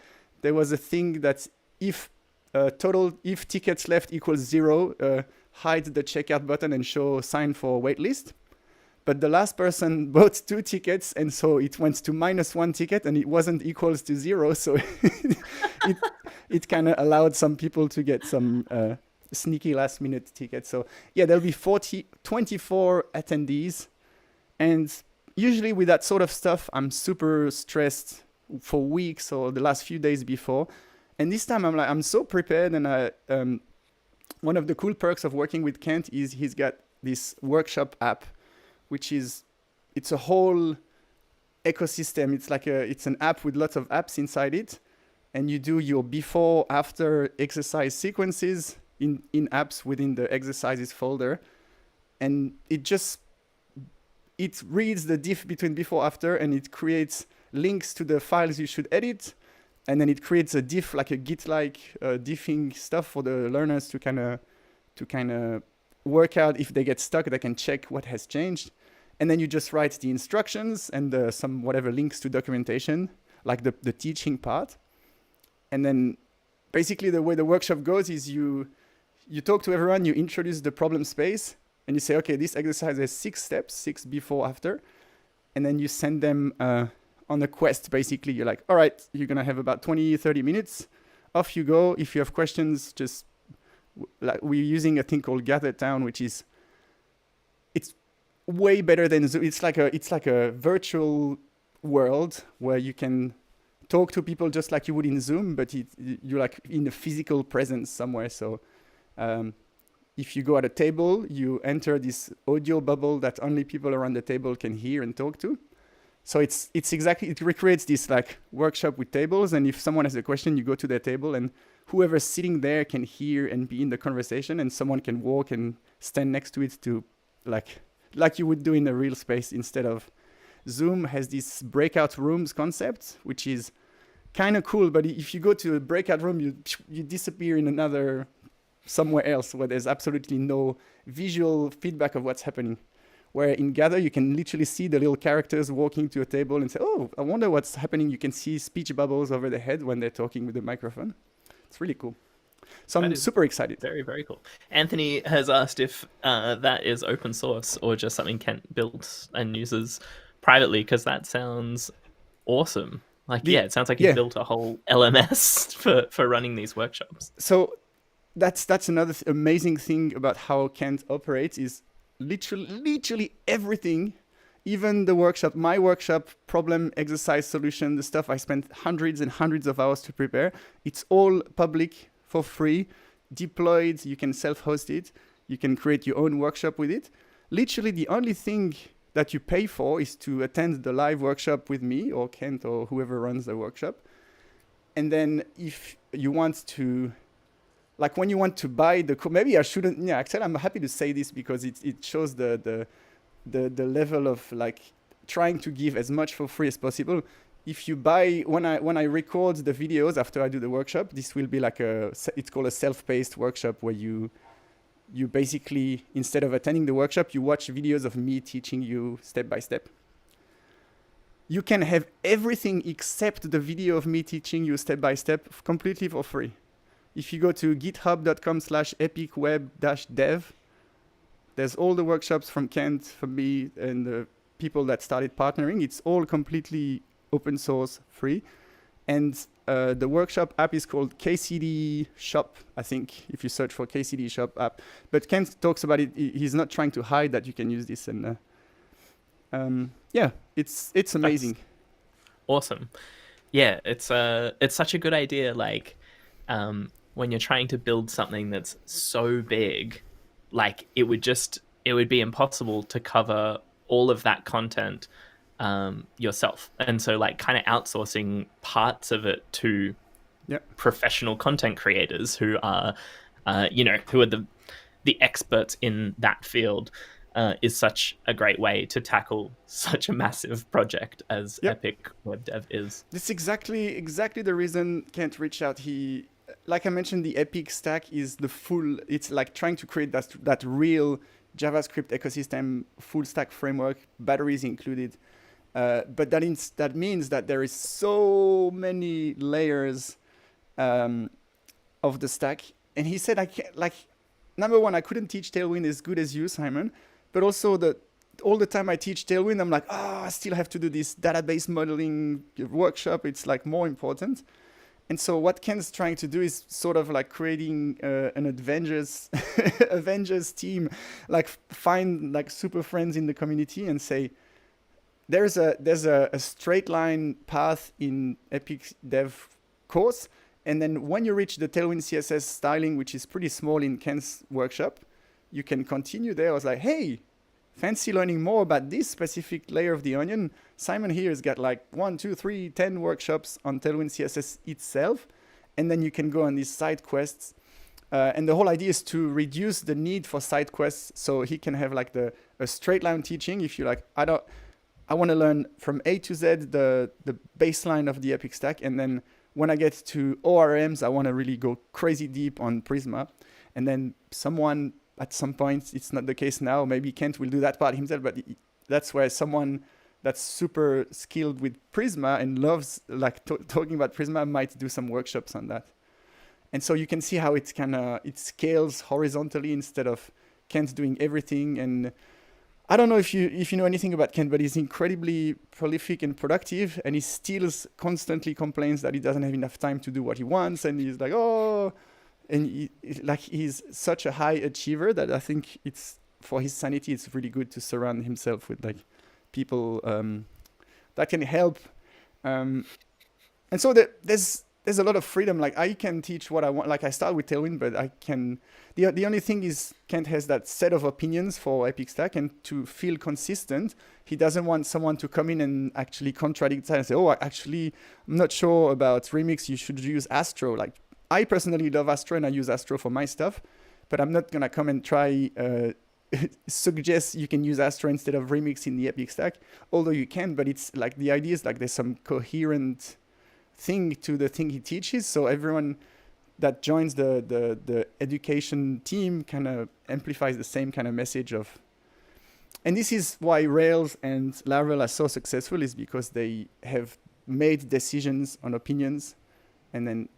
thing that if tickets left equals 0, hide the checkout button and show sign for waitlist. But the last person bought 2 tickets, and so it went to -1 ticket, and it wasn't equals to 0. So it kind of allowed some people to get some sneaky last-minute tickets. So yeah, there'll be 24 attendees. And usually with that sort of stuff, I'm super stressed for weeks or the last few days before. And this time I'm so prepared. And one of the cool perks of working with Kent is he's got this workshop app, which it's a whole ecosystem. It's an app with lots of apps inside it. And you do your before, after exercise sequences in apps within the exercises folder. And it reads the diff between before, after, and it creates links to the files you should edit. And then it creates a diff, like a Git-like diffing stuff for the learners to kind of work out if they get stuck, they can check what has changed. And then you just write the instructions and some whatever links to documentation, like the teaching part. And then basically the way the workshop goes is you talk to everyone, you introduce the problem space, and you say, okay, this exercise has 6 steps, 6 before, after. And then you send them on a quest, basically. You're like, all right, you're going to have about 20, 30 minutes. Off you go. If you have questions, just like we're using a thing called Gather Town, which is, it's way better than Zoom. It's like a virtual world where you can talk to people just like you would in Zoom, but you're like in a physical presence somewhere. So if you go at a table, you enter this audio bubble that only people around the table can hear and talk to. So it recreates this like workshop with tables. And if someone has a question, you go to their table and whoever's sitting there can hear and be in the conversation, and someone can walk and stand next to it to like you would do in a real space. Instead of Zoom has this breakout rooms concept, which is kind of cool. But if you go to a breakout room, you disappear in another somewhere else where there's absolutely no visual feedback of what's happening. Where in Gather, you can literally see the little characters walking to a table and say, oh, I wonder what's happening. You can see speech bubbles over their head when they're talking with the microphone. It's really cool. So That I'm is super excited. very, very cool. Anthony has asked if that is open source or just something Kent built and uses privately, because that sounds awesome. Like, yeah, The it sounds like he's yeah. built a whole LMS for running these workshops. So that's another amazing thing about how Kent operates is literally everything, even the workshop, my workshop, problem, exercise, solution, the stuff I spent hundreds and hundreds of hours to prepare. It's all public for free, deployed. You can self-host it. You can create your own workshop with it. Literally, the only thing that you pay for is to attend the live workshop with me or Kent or whoever runs the workshop. And then if you want to, like when you want to buy the maybe I shouldn't, yeah, actually I'm happy to say this because it shows the level of like trying to give as much for free as possible. If you buy, when I record the videos after I do the workshop, this will be like it's called a self-paced workshop where you basically, instead of attending the workshop, you watch videos of me teaching you step by step. You can have everything except the video of me teaching you step by step completely for free. If you go to github.com/epicweb-dev, there's all the workshops from Kent, from me, and the people that started partnering. It's all completely open source, free. And the workshop app is called KCD Shop, I think, if you search for KCD Shop app. But Kent talks about it. He's not trying to hide that you can use this. And yeah, it's amazing. That's awesome. Yeah, it's such a good idea. Like, when you're trying to build something that's so big, like it would be impossible to cover all of that content yourself. And so like kind of outsourcing parts of it to professional content creators who are, who are the experts in that field is such a great way to tackle such a massive project as Epic Web Dev is. That's exactly the reason Kent reached out. Like I mentioned, the Epic stack is it's like trying to create that real JavaScript ecosystem, full stack framework, batteries included. But that means that there is so many layers of the stack. And he said, number one, I couldn't teach Tailwind as good as you, Simon. But also all the time I teach Tailwind, I'm like, I still have to do this database modeling workshop. It's like more important. And so what Ken's trying to do is sort of like creating an Avengers team, like find like super friends in the community and say, there's a straight line path in Epic Dev course. And then when you reach the Tailwind CSS styling, which is pretty small in Ken's workshop, you can continue there. I was like, hey, fancy learning more about this specific layer of the onion? Simon here has got like 1, 2, 3, 10 workshops on Tailwind CSS itself. And then you can go on these side quests. And the whole idea is to reduce the need for side quests. So he can have like a straight line teaching. If you like, I want to learn from A to Z the baseline of the Epic stack. And then when I get to ORMs, I want to really go crazy deep on Prisma. And then someone at some point, it's not the case now, maybe Kent will do that part himself, but that's where someone that's super skilled with Prisma and loves like talking about Prisma might do some workshops on that. And so you can see how it scales horizontally instead of Kent doing everything. And I don't know if you know anything about Kent, but he's incredibly prolific and productive, and he still constantly complains that he doesn't have enough time to do what he wants, and he's like, and he's such a high achiever that I think it's for his sanity, it's really good to surround himself with like people that can help. And so there's a lot of freedom. Like I can teach what I want. Like I start with Tailwind, but I can. The only thing is Kent has that set of opinions for Epic Stack, and to feel consistent, he doesn't want someone to come in and actually contradict that and say, actually, I'm not sure about Remix. You should use Astro. Like I personally love Astro and I use Astro for my stuff, but I'm not gonna come and try suggest you can use Astro instead of Remix in the Epic Stack. Although you can, but it's like the idea is like there's some coherent thing to the thing he teaches, so everyone that joins the education team kind of amplifies the same kind of message of. And this is why Rails and Laravel are so successful, is because they have made decisions on opinions, and then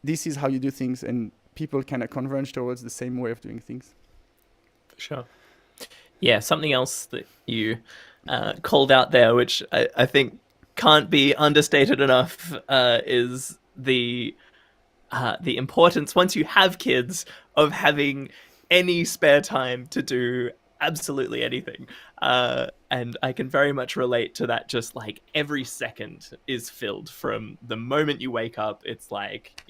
this is how you do things, and people kind of converge towards the same way of doing things. For sure. Yeah, something else that you called out there, which I think can't be understated enough, is the importance, once you have kids, of having any spare time to do absolutely anything. And I can very much relate to that. Just like every second is filled from the moment you wake up. It's like,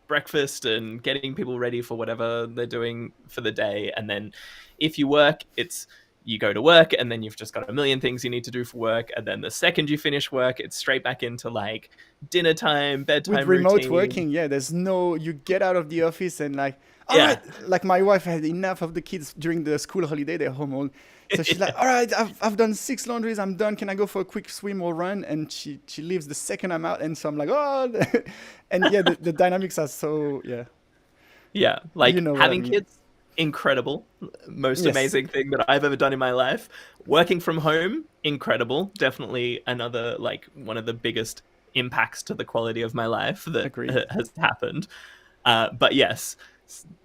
breakfast and getting people ready for whatever they're doing for the day. And then if you work, it's you go to work and then you've just got a million things you need to do for work. And then the second you finish work, it's straight back into like dinner time, With bedtime remote routine. working, yeah, there's no, you get out of the office and like, all Yeah. right, like my wife had enough of the kids during the school holiday, they're home all. So she's like, all right, I've done 6 laundries, I'm done. Can I go for a quick swim or run? And she leaves the second I'm out. And so I'm like, oh, and yeah, the dynamics are so, yeah, Yeah. you Like know what I having mean. kids, incredible. Most Yes, amazing thing that I've ever done in my life. Working from home, incredible. Definitely another, like, one of the biggest impacts to the quality of my life that agreed. has happened. But yes,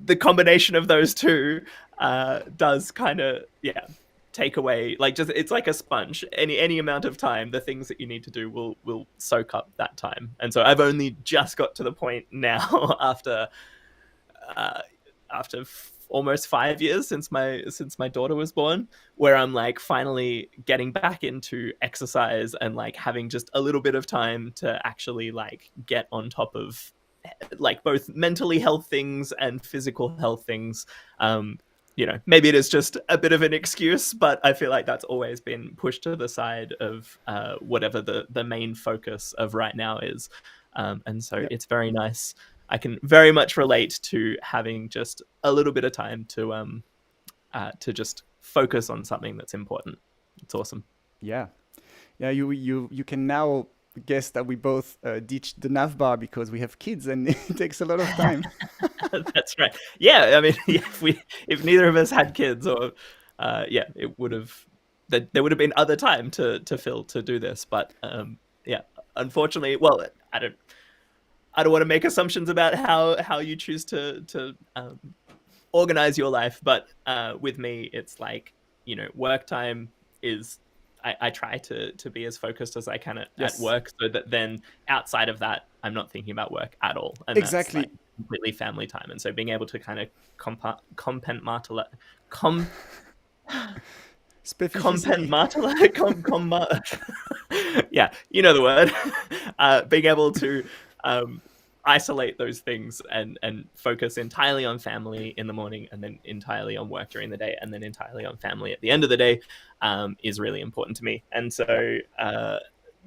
the combination of those two does kind of, yeah, take away, like, just it's like a sponge. Any amount of time, the things that you need to do will soak up that time. And so I've only just got to the point now uh, after almost 5 years since my daughter was born, where I'm like finally getting back into exercise and like having just a little bit of time to actually like get on top of like both mentally health things and physical health things. Maybe it is just a bit of an excuse, but I feel like that's always been pushed to the side of whatever the main focus of right now is. And so Yep. it's very nice. I can very much relate to having just a little bit of time to just focus on something that's important. It's awesome. Yeah. Yeah, you can now guess that we both ditched the NavBar because we have kids and it takes a lot of time. That's right. Yeah, I mean, if neither of us had kids, or yeah, it would have that there would have been other time to fill to do this, but yeah, unfortunately, well, I don't want to make assumptions about how you choose to organize your life, but with me, it's like work time is. I try to be as focused as I can at Yes, work, so that then outside of that, I'm not thinking about work at all, and that's like exactly. completely family time. And so being able to kind of compartmentalize, com Specificity. yeah, you know the word. Being able to um, isolate those things and focus entirely on family in the morning, and then entirely on work during the day, and then entirely on family at the end of the day, is really important to me. And Yeah. so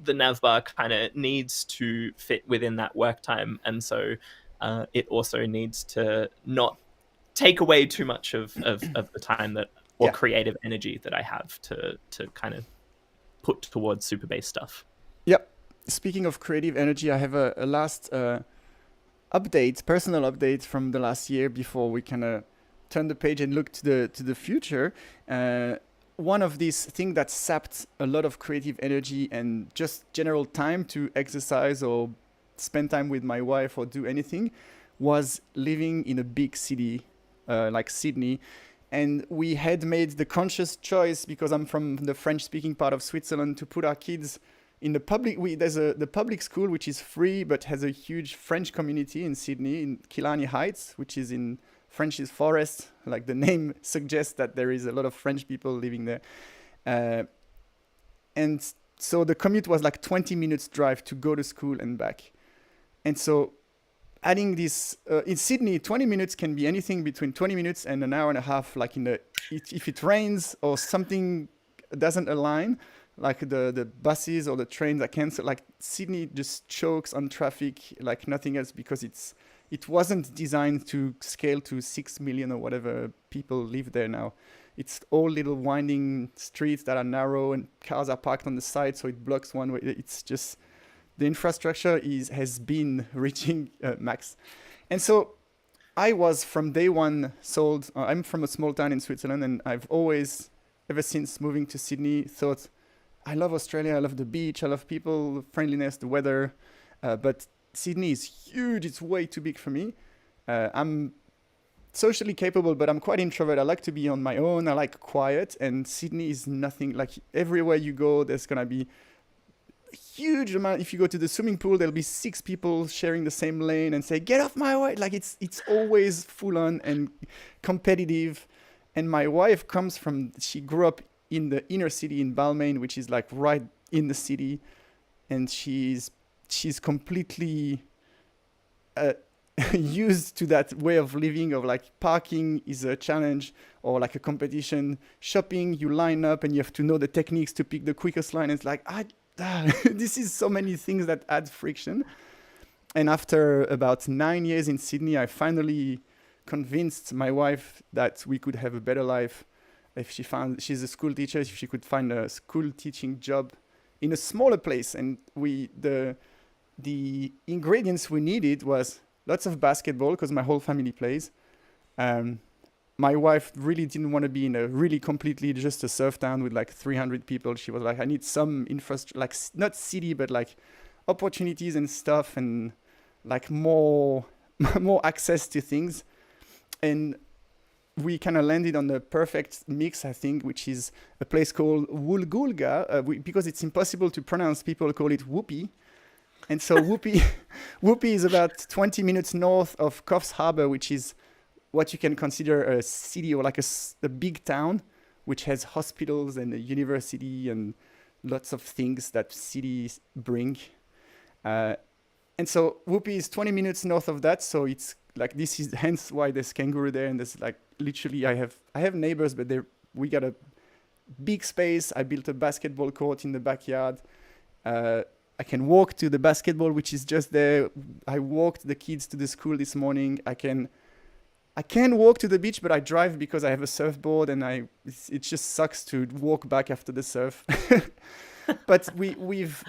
the navbar kind of needs to fit within that work time, and so it also needs to not take away too much of the time that, or Yeah. creative energy that I have to kind of put towards super bass stuff. Yep. Speaking of creative energy, I have a last update, personal update from the last year before we kind of turn the page and look to the future. One of these things that sapped a lot of creative energy and just general time to exercise or spend time with my wife or do anything was living in a big city like Sydney. And we had made the conscious choice, because I'm from the French-speaking part of Switzerland, to put our kids in the public. There's the public school which is free but has a huge French community in Sydney, in Killarney Heights, which is in French's forest. Like the name suggests that there is a lot of French people living there. Uh, and so the commute was like 20 minutes drive to go to school and back. And so adding this in Sydney, 20 minutes can be anything between 20 minutes and an hour and a half. Like if it rains or something doesn't align, like the buses or the trains are cancelled. Like Sydney just chokes on traffic like nothing else, because it wasn't designed to scale to 6 million or whatever people live there now. It's all little winding streets that are narrow and cars are parked on the side, so it blocks one way. It's just the infrastructure has been reaching max. And so I was from day one sold. I'm from a small town in Switzerland, and I've always, ever since moving to Sydney, thought, I love Australia, I love the beach, I love people, friendliness, the weather, but Sydney is huge, it's way too big for me. I'm socially capable, but I'm quite introvert. I like to be on my own. I like quiet, and Sydney is nothing like. Everywhere you go, there's gonna be a huge amount. If you go to the swimming pool, there'll be six people sharing the same lane and say, "Get off my way!" Like it's always full on and competitive. And my wife comes from. She grew up in the inner city in Balmain, which is like right in the city, and she's completely uh, used to that way of living of like parking is a challenge or like a competition. Shopping, you line up and you have to know the techniques to pick the quickest line. It's like this is so many things that add friction. And after about 9 years in Sydney, I finally convinced my wife that we could have a better life if she's a school teacher, if she could find a school teaching job in a smaller place. And the ingredients we needed was lots of basketball because my whole family plays. Um, my wife really didn't want to be in a really completely just a surf town with like 300 people. She was like, I need some infrastructure, like not city, but like opportunities and stuff, and like more more access to things. And we kind of landed on the perfect mix, I think, which is a place called Woolgoolga. Because it's impossible to pronounce, people call it Whoopi. And so Whoopi, Whoopi is about 20 minutes north of Coffs Harbour, which is what you can consider a city or like a big town, which has hospitals and a university and lots of things that cities bring. Uh, and so Whoopi is 20 minutes north of that. So it's like, this is hence why there's kangaroo there. And there's like literally, I have neighbors, but we got a big space. I built a basketball court in the backyard. I can walk to the basketball, which is just there. I walked the kids to the school this morning. I can walk to the beach, but I drive because I have a surfboard, and it just sucks to walk back after the surf. But we've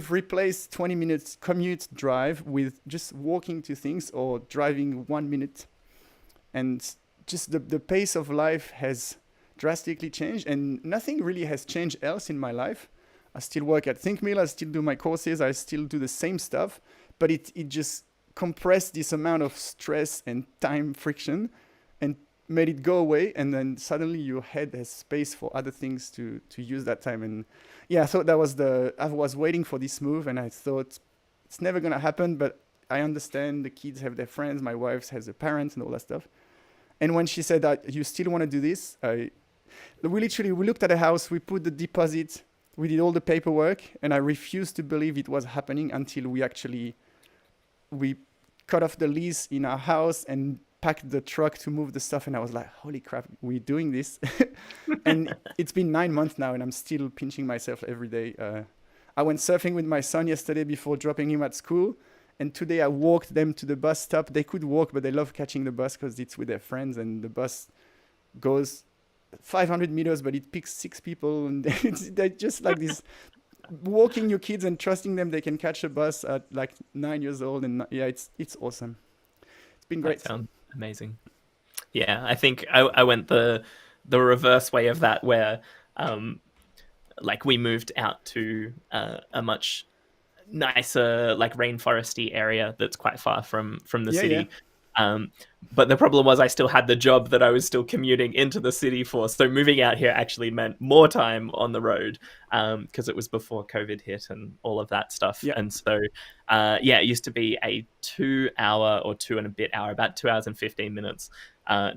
replaced 20 minutes commute drive with just walking to things or driving 1 minute, and just the pace of life has drastically changed, and nothing really has changed else in my life. I still work at ThinkMill, I still do my courses, I still do the same stuff, but it just compressed this amount of stress and time friction and made it go away. And then suddenly your head has space for other things to use that time. And yeah, so I was waiting for this move, and I thought it's never going to happen, but I understand the kids have their friends, my wife has her parents and all that stuff. And when she said that you still want to do this, we looked at a house, we put the deposit, we did all the paperwork, and I refused to believe it was happening until we cut off the lease in our house and packed the truck to move the stuff. And I was like, holy crap, we're doing this. And it's been 9 months now, and I'm still pinching myself every day. I went surfing with my son yesterday before dropping him at school. And today I walked them to the bus stop. They could walk, but they love catching the bus because it's with their friends, and the bus goes 500 meters, but it picks 6 people, and they're just like this, walking your kids and trusting them they can catch a bus at like 9 years old. And yeah, it's awesome. It's been great. That sounds amazing. Yeah, I think I went the reverse way of that, where like we moved out to a much nicer like rainforesty area that's quite far from the city. Yeah. But the problem was I still had the job that I was still commuting into the city for. So moving out here actually meant more time on the road, because it was before COVID hit and all of that stuff. Yeah. And so, it used to be a 2 hour or 2 and a bit hour, about 2 hours and 15 minutes,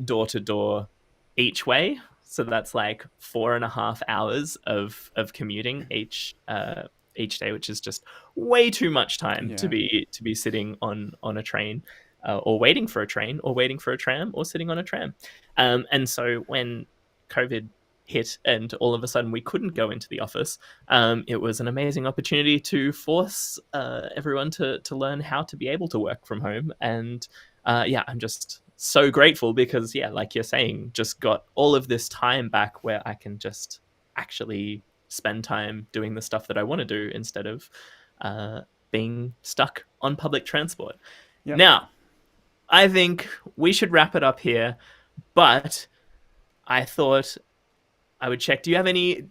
door to door each way. So that's like 4.5 hours of commuting each day, which is just way too much time to be sitting on a train. Or waiting for a train, or waiting for a tram, or sitting on a tram. And so when COVID hit and all of a sudden we couldn't go into the office, it was an amazing opportunity to force everyone to learn how to be able to work from home. And I'm just so grateful because, like you're saying, just got all of this time back where I can just actually spend time doing the stuff that I want to do instead of being stuck on public transport. Yep. Now, I think we should wrap it up here, but I thought I would check. Do you have any?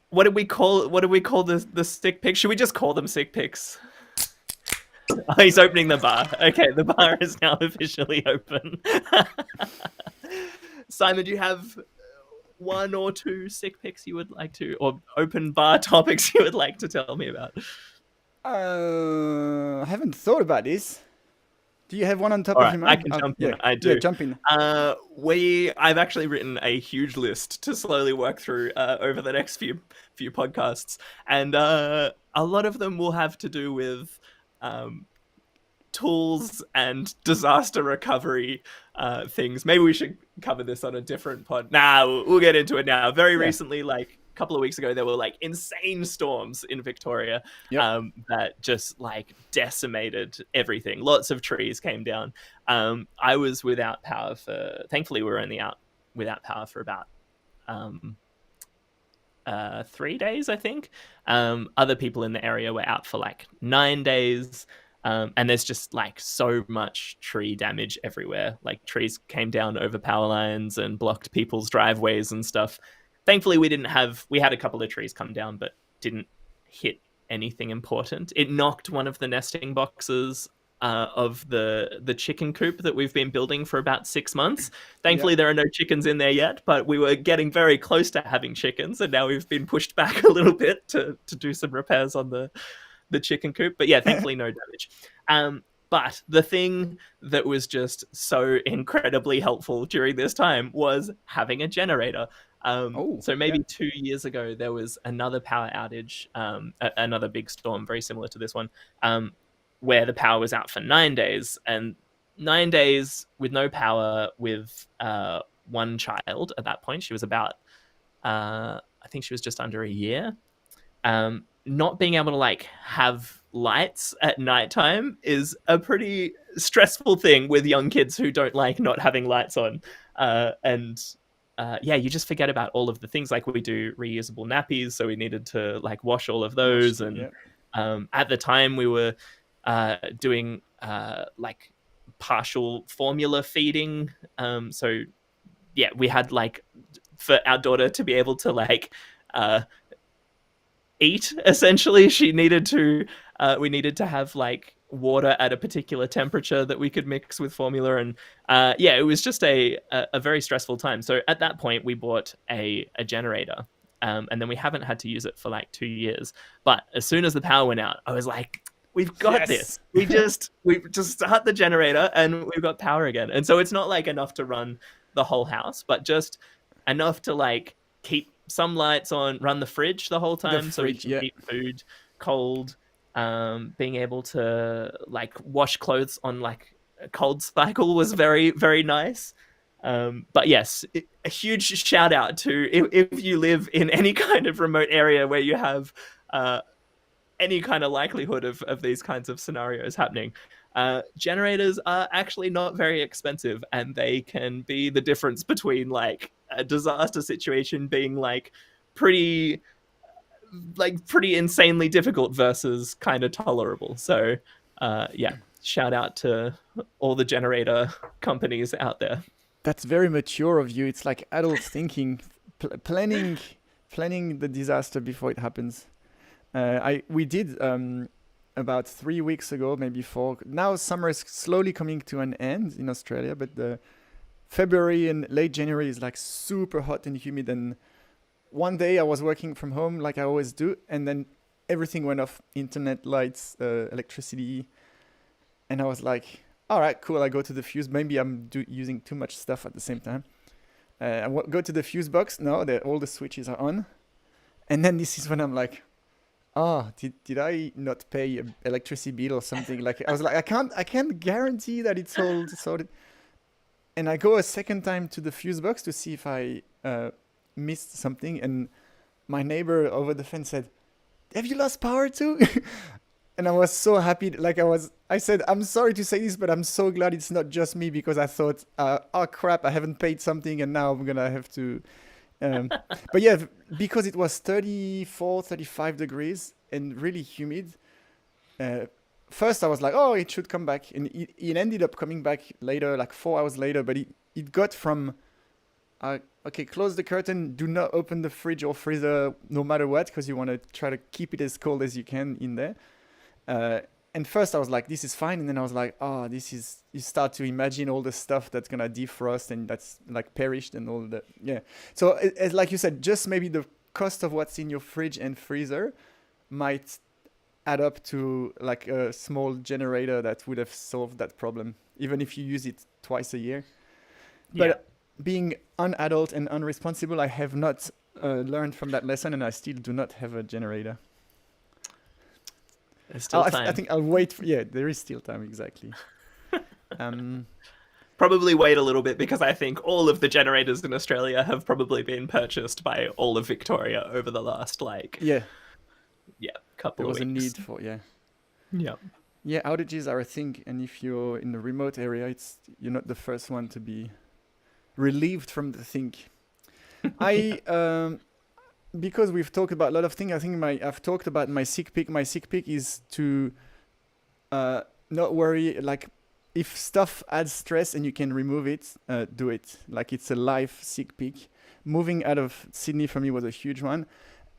What do we call the stick pics? Should we just call them stick pics? Oh, he's opening the bar. Okay, the bar is now officially open. Simon, do you have one or two sick picks you would like to, or open bar topics you would like to tell me about? I haven't thought about this. Do you have one on top All of right, your I mind? can jump in. Yeah, I yeah, do. jump in. I've actually written a huge list to slowly work through over the next few podcasts, and a lot of them will have to do with um, tools and disaster recovery things. Maybe we should cover this on a different pod. Nah, we'll get into it now. Very Yeah. recently, like a couple of weeks ago, there were like insane storms in Victoria Yep. that just like decimated everything. Lots of trees came down. I was without power for, thankfully, we were only out without power for about um, 3 days, I think. Other people in the area were out for like 9 days. And there's just like so much tree damage everywhere. Like trees came down over power lines and blocked people's driveways and stuff. Thankfully, we had a couple of trees come down, but didn't hit anything important. It knocked one of the nesting boxes of the chicken coop that we've been building for about 6 months. Yeah. Thankfully, there are no chickens in there yet, but we were getting very close to having chickens, and now we've been pushed back a little bit to do some repairs on the chicken coop. But yeah, thankfully no damage. But the thing that was just so incredibly helpful during this time was having a generator. Oh, So yeah. maybe 2 years ago, there was another power outage, another big storm, very similar to this one, where the power was out for 9 days. And 9 days with no power with one child at that point. She was about, I think she was just under a year. Not being able to like have lights at nighttime is a pretty stressful thing with young kids who don't like not having lights on. And yeah, you just forget about all of the things. Like we do reusable nappies, so we needed to like wash all of Wash those. them, And yeah. at the time, we were doing like partial formula feeding. So yeah, we had like for our daughter to be able to like eat, essentially she needed to we needed to have like water at a particular temperature that we could mix with formula. And yeah, it was just a very stressful time. So at that point we bought a generator, and then we haven't had to use it for like 2 years. But as soon as the power went out, I was like, we've got Yes. this. We just start the generator and we've got power again. And so it's not like enough to run the whole house, but just enough to like keep some lights on, run the fridge the whole time so we fridge, can yeah. keep food cold, being able to like wash clothes on like a cold cycle was very, very nice. But yes, a huge shout out to if you live in any kind of remote area where you have any kind of likelihood of these kinds of scenarios happening. Generators are actually not very expensive, and they can be the difference between like a disaster situation being pretty pretty insanely difficult versus kind of tolerable. So yeah, shout out to all the generator companies out there. That's very mature of you. It's like adult thinking, planning the disaster before it happens. We did about 3 weeks ago, maybe four. Now summer is slowly coming to an end in Australia, but the February and late January is like super hot and humid. And one day I was working from home like I always do, and then everything went off: internet, lights, electricity, and I was like, all right, cool. I go to the fuse. Maybe I'm using too much stuff at the same time. Go to the fuse box. No, all the switches are on. And then this is when I'm like, oh, did I not pay an electricity bill or something? Like I was like, I can't guarantee that it's all sorted. And I go a second time to the fuse box to see if I missed something. And my neighbor over the fence said, "Have you lost power too?" And I was so happy. Like I said, I'm sorry to say this, but I'm so glad it's not just me, because I thought, oh crap, I haven't paid something and now I'm gonna have to. But yeah, because it was 34, 35 degrees and really humid. First I was like, oh, it should come back, and it ended up coming back later, like 4 hours later. But it got from, okay, close the curtain, do not open the fridge or freezer no matter what, because you want to try to keep it as cold as you can in there. and first I was like, this is fine, and then I was like, oh, this is. You start to imagine all the stuff that's gonna defrost and that's like perished and all that. Yeah. So it's like you said, just maybe the cost of what's in your fridge and freezer might add up to like a small generator that would have solved that problem, even if you use it twice a year. Yeah. But being unadult and unresponsible, I have not learned from that lesson, and I still do not have a generator. There's still time. I think I'll wait. Yeah, there is still time, exactly. Probably wait a little bit, because I think all of the generators in Australia have probably been purchased by all of Victoria over the last couple there of was weeks. a need for Yeah. Yeah, outages are a thing, and if you're in a remote area, you're not the first one to be relieved from the thing. Because we've talked about a lot of things, I think I've talked about my sick pick. My sick pick is to not worry. Like, if stuff adds stress and you can remove it, do it. Like, it's a life sick pick. Moving out of Sydney for me was a huge one.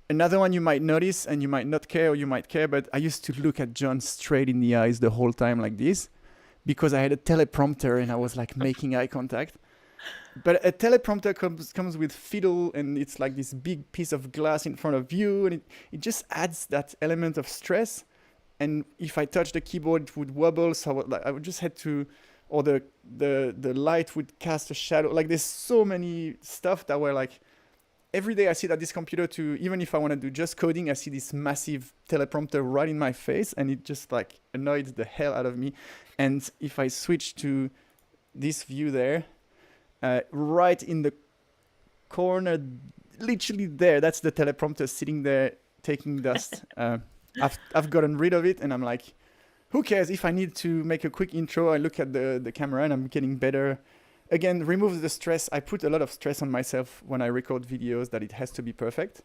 Another one you might notice and you might not care, or you might care, but I used to look at John straight in the eyes the whole time like this, because I had a teleprompter and I was like making eye contact. But a teleprompter comes with fiddle, and it's like this big piece of glass in front of you, and it just adds that element of stress. And if I touch the keyboard, it would wobble, so I would just had to, or the light would cast a shadow. Like, there's so many stuff that were like, every day I sit at this computer even if I want to do just coding, I see this massive teleprompter right in my face, and it just like annoys the hell out of me. And if I switch to this view there, right in the corner, literally there, that's the teleprompter sitting there taking dust. I've gotten rid of it, and I'm like, who cares? If I need to make a quick intro, I look at the camera and I'm getting better. Again, remove the stress. I put a lot of stress on myself when I record videos that it has to be perfect.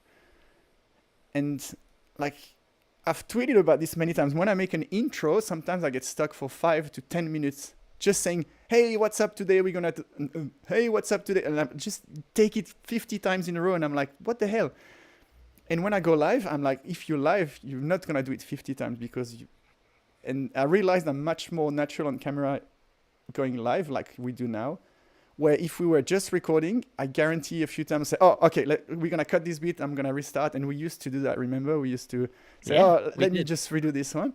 And like, I've tweeted about this many times. When I make an intro, sometimes I get stuck for 5 to 10 minutes just saying, hey, what's up today? We're going to, hey, what's up today? And I just take it 50 times in a row, and I'm like, what the hell? And when I go live, I'm like, if you're live, you're not going to do it 50 times and I realized I'm much more natural on camera going live like we do now. Where if we were just recording, I guarantee a few times say, oh, okay, we're going to cut this bit, I'm going to restart. And we used to do that, remember? We used to say, let me just redo this one.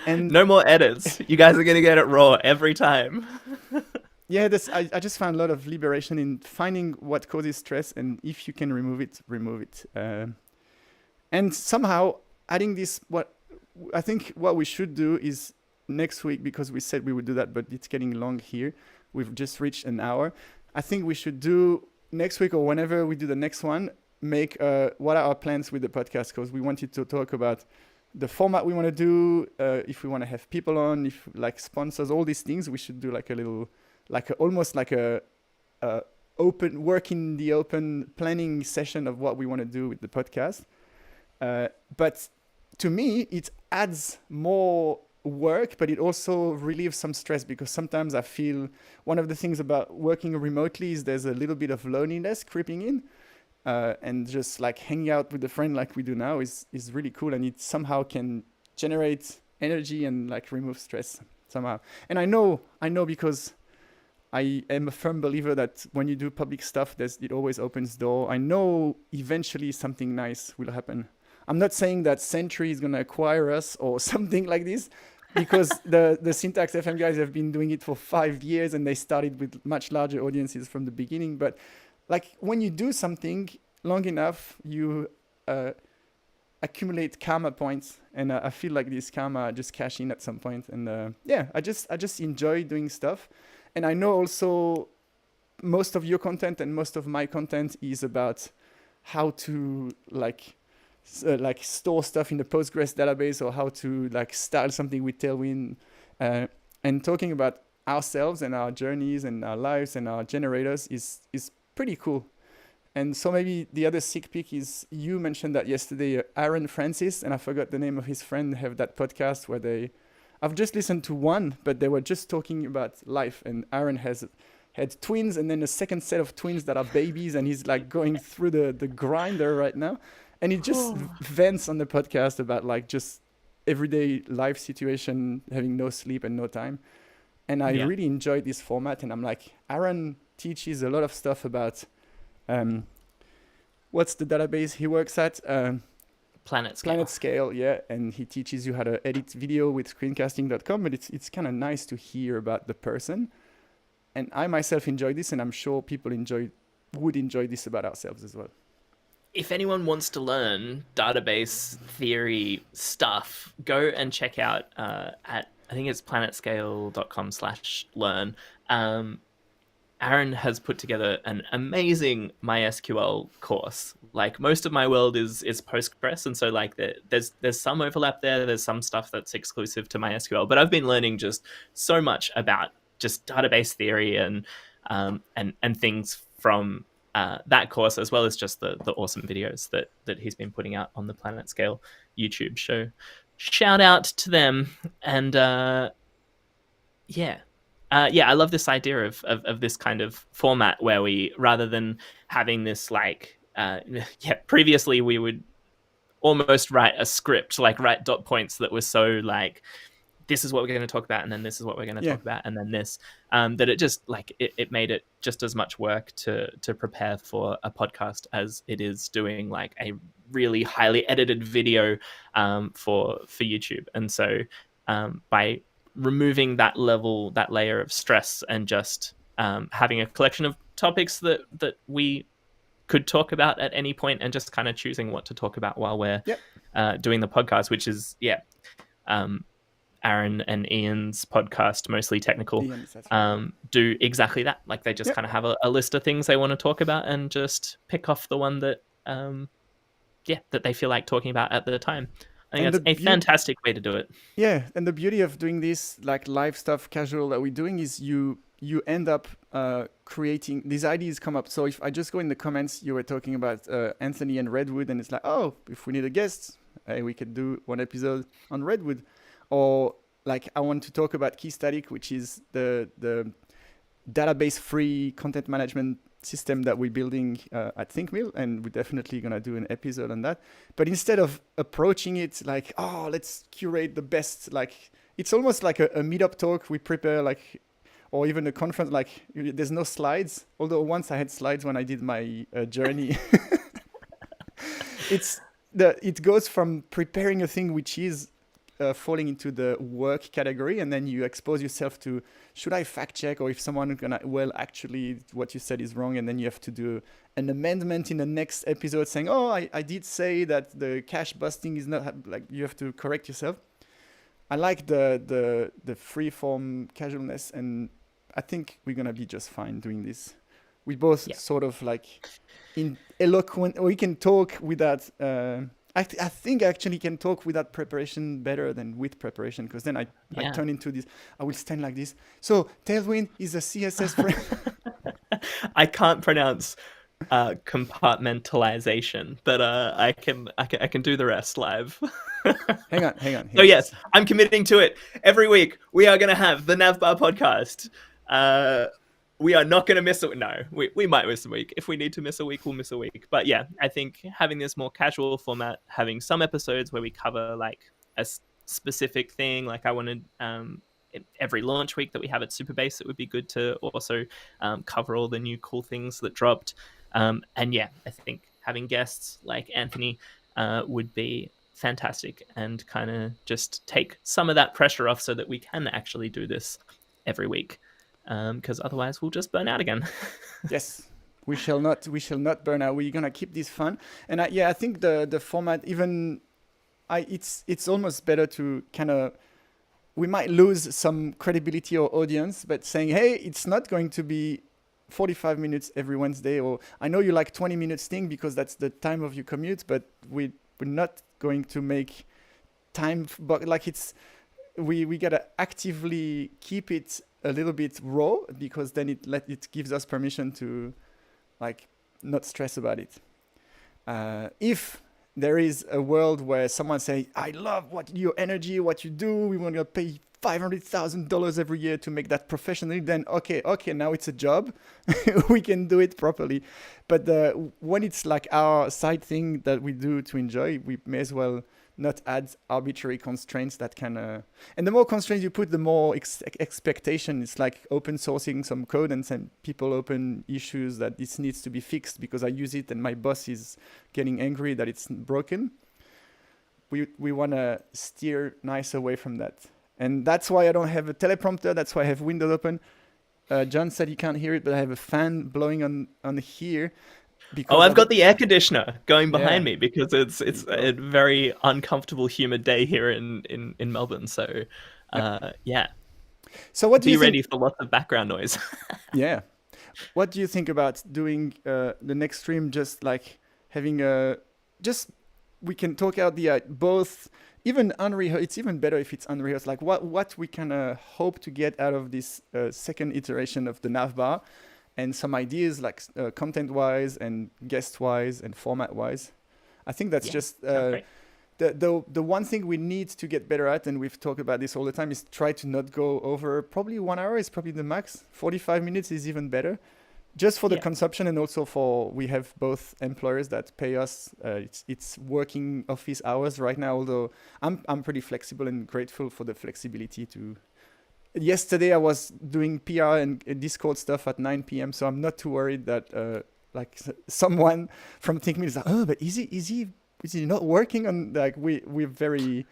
And no more edits. You guys are going to get it raw every time. Yeah, I just found a lot of liberation in finding what causes stress, and if you can remove it, remove it. And somehow adding this, I think what we should do is next week, because we said we would do that, but it's getting long here. We've just reached an hour. I think we should do next week, or whenever we do the next one, make what are our plans with the podcast, because we wanted to talk about the format we want to do, if we want to have people on, if like sponsors, all these things. We should do like a little, almost like a open work in the open planning session of what we want to do with the podcast. But to me, it adds more work, but it also relieves some stress, because sometimes I feel one of the things about working remotely is there's a little bit of loneliness creeping in, and just like hanging out with a friend like we do now is really cool, and it somehow can generate energy and like remove stress somehow. And I know because I am a firm believer that when you do public stuff, it always opens door. I know eventually something nice will happen. I'm not saying that Sentry is going to acquire us or something like this, because the Syntax FM guys have been doing it for 5 years, and they started with much larger audiences from the beginning. But like, when you do something long enough, you accumulate karma points, and I feel like this karma just cash in at some point. And I just enjoy doing stuff. And I know also most of your content and most of my content is about how to like store stuff in the Postgres database, or how to like style something with Tailwind, and talking about ourselves and our journeys and our lives and our generators is pretty cool. And so maybe the other sick pick is, you mentioned that yesterday, Aaron Francis, and I forgot the name of his friend, have that podcast where I've just listened to one, but they were just talking about life, and Aaron had twins, and then a second set of twins that are babies, and he's like going through the grinder right now. And he just vents on the podcast about like just everyday life situation, having no sleep and no time. And I really enjoyed this format. And I'm like, Aaron teaches a lot of stuff about what's the database he works at? Planet Scale. Planet Scale, yeah. And he teaches you how to edit video with screencasting.com. But it's kind of nice to hear about the person. And I myself enjoy this, and I'm sure people would enjoy this about ourselves as well. If anyone wants to learn database theory stuff, go and check out at, I think it's planetscale.com/learn. Aaron has put together an amazing MySQL course. Like, most of my world is Postgres, and so like there's some overlap there. There's some stuff that's exclusive to MySQL, but I've been learning just so much about just database theory and things from that course, as well as just the awesome videos that he's been putting out on the Planet Scale YouTube show. Shout out to them. And I love this idea of this kind of format where we, rather than having this like previously we would almost write a script, like write dot points that were so like, this is what we're going to talk about, and then this is what we're going to talk about, and then this, that it just like it made it just as much work to prepare for a podcast as it is doing like a really highly edited video for YouTube. And so by removing that layer of stress and just having a collection of topics that we could talk about at any point, and just kind of choosing what to talk about while we're doing the podcast, which is Aaron and Ian's podcast, Mostly Technical, do exactly that. Like, they just kind of have a list of things they want to talk about and just pick off the one that that they feel like talking about at the time. I think that's a fantastic way to do it. Yeah, and the beauty of doing this, like live stuff, casual that we're doing, is you end up creating, these ideas come up. So if I just go in the comments, you were talking about Anthony and Redwood, and it's like, oh, if we need a guest, we could do one episode on Redwood. Or like, I want to talk about KeyStatic, which is the database-free content management system that we're building at ThinkMill, and we're definitely going to do an episode on that. But instead of approaching it like, oh, let's curate the best, like, it's almost like a meetup talk we prepare, like, or even a conference, like, there's no slides. Although once I had slides when I did my journey. It goes from preparing a thing which is falling into the work category, and then you expose yourself to, should I fact check, or if someone gonna, well, actually what you said is wrong, and then you have to do an amendment in the next episode saying, oh, I did say that the cache busting is not, like, you have to correct yourself. I like the free form casualness, and I think we're gonna be just fine doing this. We both sort of like in eloquent, or we can talk without I think I actually can talk without preparation better than with preparation, because then I turn into this. I will stand like this. So Tailwind is a CSS frame. I can't pronounce compartmentalization, but I can do the rest live. Hang on. So yes, I'm committing to it. Every week we are going to have the NavBar podcast. We are not going to miss it. No, we might miss a week. If we need to miss a week, we'll miss a week. But yeah, I think having this more casual format, having some episodes where we cover like a specific thing, like I wanted every launch week that we have at Superbase, it would be good to also cover all the new cool things that dropped. And yeah, I think having guests like Anthony would be fantastic, and kind of just take some of that pressure off so that we can actually do this every week. Because otherwise we'll just burn out again. Yes, we shall not burn out. We're gonna keep this fun, and I think the format, even it's almost better to kind of, we might lose some credibility or audience, but saying, hey, it's not going to be 45 minutes every Wednesday, or I know you like 20 minutes thing because that's the time of your commute, but we're not going to make time, but like we gotta actively keep it a little bit raw, because then it gives us permission to like not stress about it. If there is a world where someone say, I love your energy, what you do, we want to pay $500,000 every year to make that professionally, then okay, now it's a job. We can do it properly. But when it's like our side thing that we do to enjoy, we may as well not add arbitrary constraints that can. And the more constraints you put, the more expectation. It's like open sourcing some code and some people open issues that this needs to be fixed because I use it and my boss is getting angry that it's broken. We want to steer nice away from that. And that's why I don't have a teleprompter. That's why I have Windows open. John said he can't hear it, but I have a fan blowing on here. I've got the air conditioner going behind me because it's a very uncomfortable, humid day here in Melbourne. So, yeah. So what do you think? Be ready for lots of background noise. Yeah. What do you think about doing the next stream? Just like having we can talk out the both. Even unrehearsed, it's even better if it's unrehearsed. Like what we can hope to get out of this second iteration of the NavBar, and some ideas like content-wise and guest-wise and format-wise. I think that's just the one thing we need to get better at, and we've talked about this all the time, is try to not go over. Probably 1 hour is probably the max. 45 minutes is even better. Just for the consumption, and also we have both employers that pay us. It's working office hours right now. Although I'm pretty flexible and grateful for the flexibility to. Yesterday I was doing PR and Discord stuff at 9 p.m. So I'm not too worried that like someone from ThinkMe is like, oh, but is he not working on, like we're very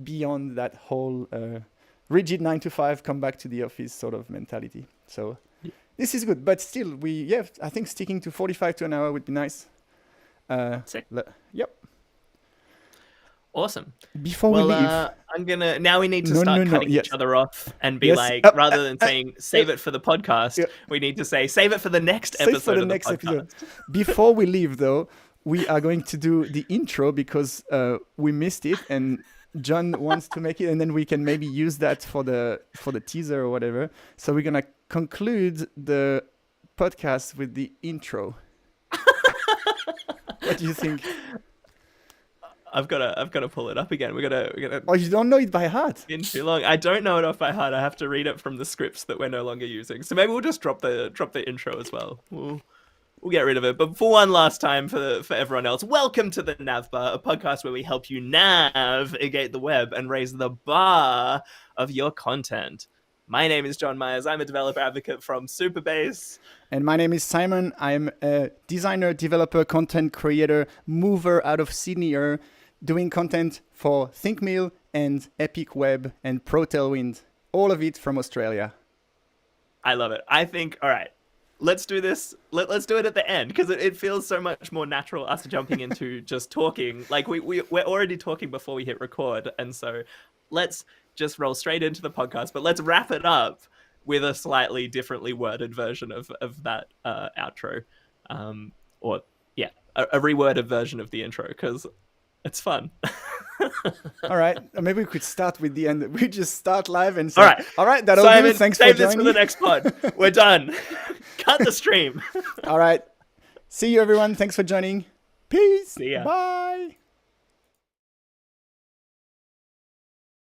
beyond that whole rigid 9 to 5 come back to the office sort of mentality. So. This is good, but still, I think sticking to 45 to an hour would be nice. Sick. Yep. Awesome. Before we leave, now we need to start cutting each other off and be rather than saying save it for the podcast, we need to say save it for the next episode of the podcast. Before we leave, though, we are going to do the intro because we missed it and John wants to make it, and then we can maybe use that for the teaser or whatever. So we're gonna conclude the podcast with the intro. What do you think? I've got to pull it up again. We're gonna. Oh, you don't know it by heart? In too long. I don't know it off by heart. I have to read it from the scripts that we're no longer using. So maybe we'll just drop the intro as well. We'll get rid of it. But for one last time, for everyone else, welcome to the NavBar, a podcast where we help you navigate the web and raise the bar of your content. My name is John Myers. I'm a developer advocate from Supabase. And my name is Simon. I'm a designer, developer, content creator, mover out of Sydney, doing content for ThinkMill and Epic Web and Pro Tailwind. All of it from Australia. I love it. I think, all right, let's do this. Let's do it at the end because it feels so much more natural us jumping into just talking. Like we're already talking before we hit record. And so let's just roll straight into the podcast, but let's wrap it up with a slightly differently worded version of that outro. A reworded version of the intro because it's fun. All right, maybe we could start with the end. We just start live and say, all right, that'll do. Thanks for joining. Save this for the next pod. We're done. Cut the stream. All right. See you, everyone. Thanks for joining. Peace. See ya. Bye.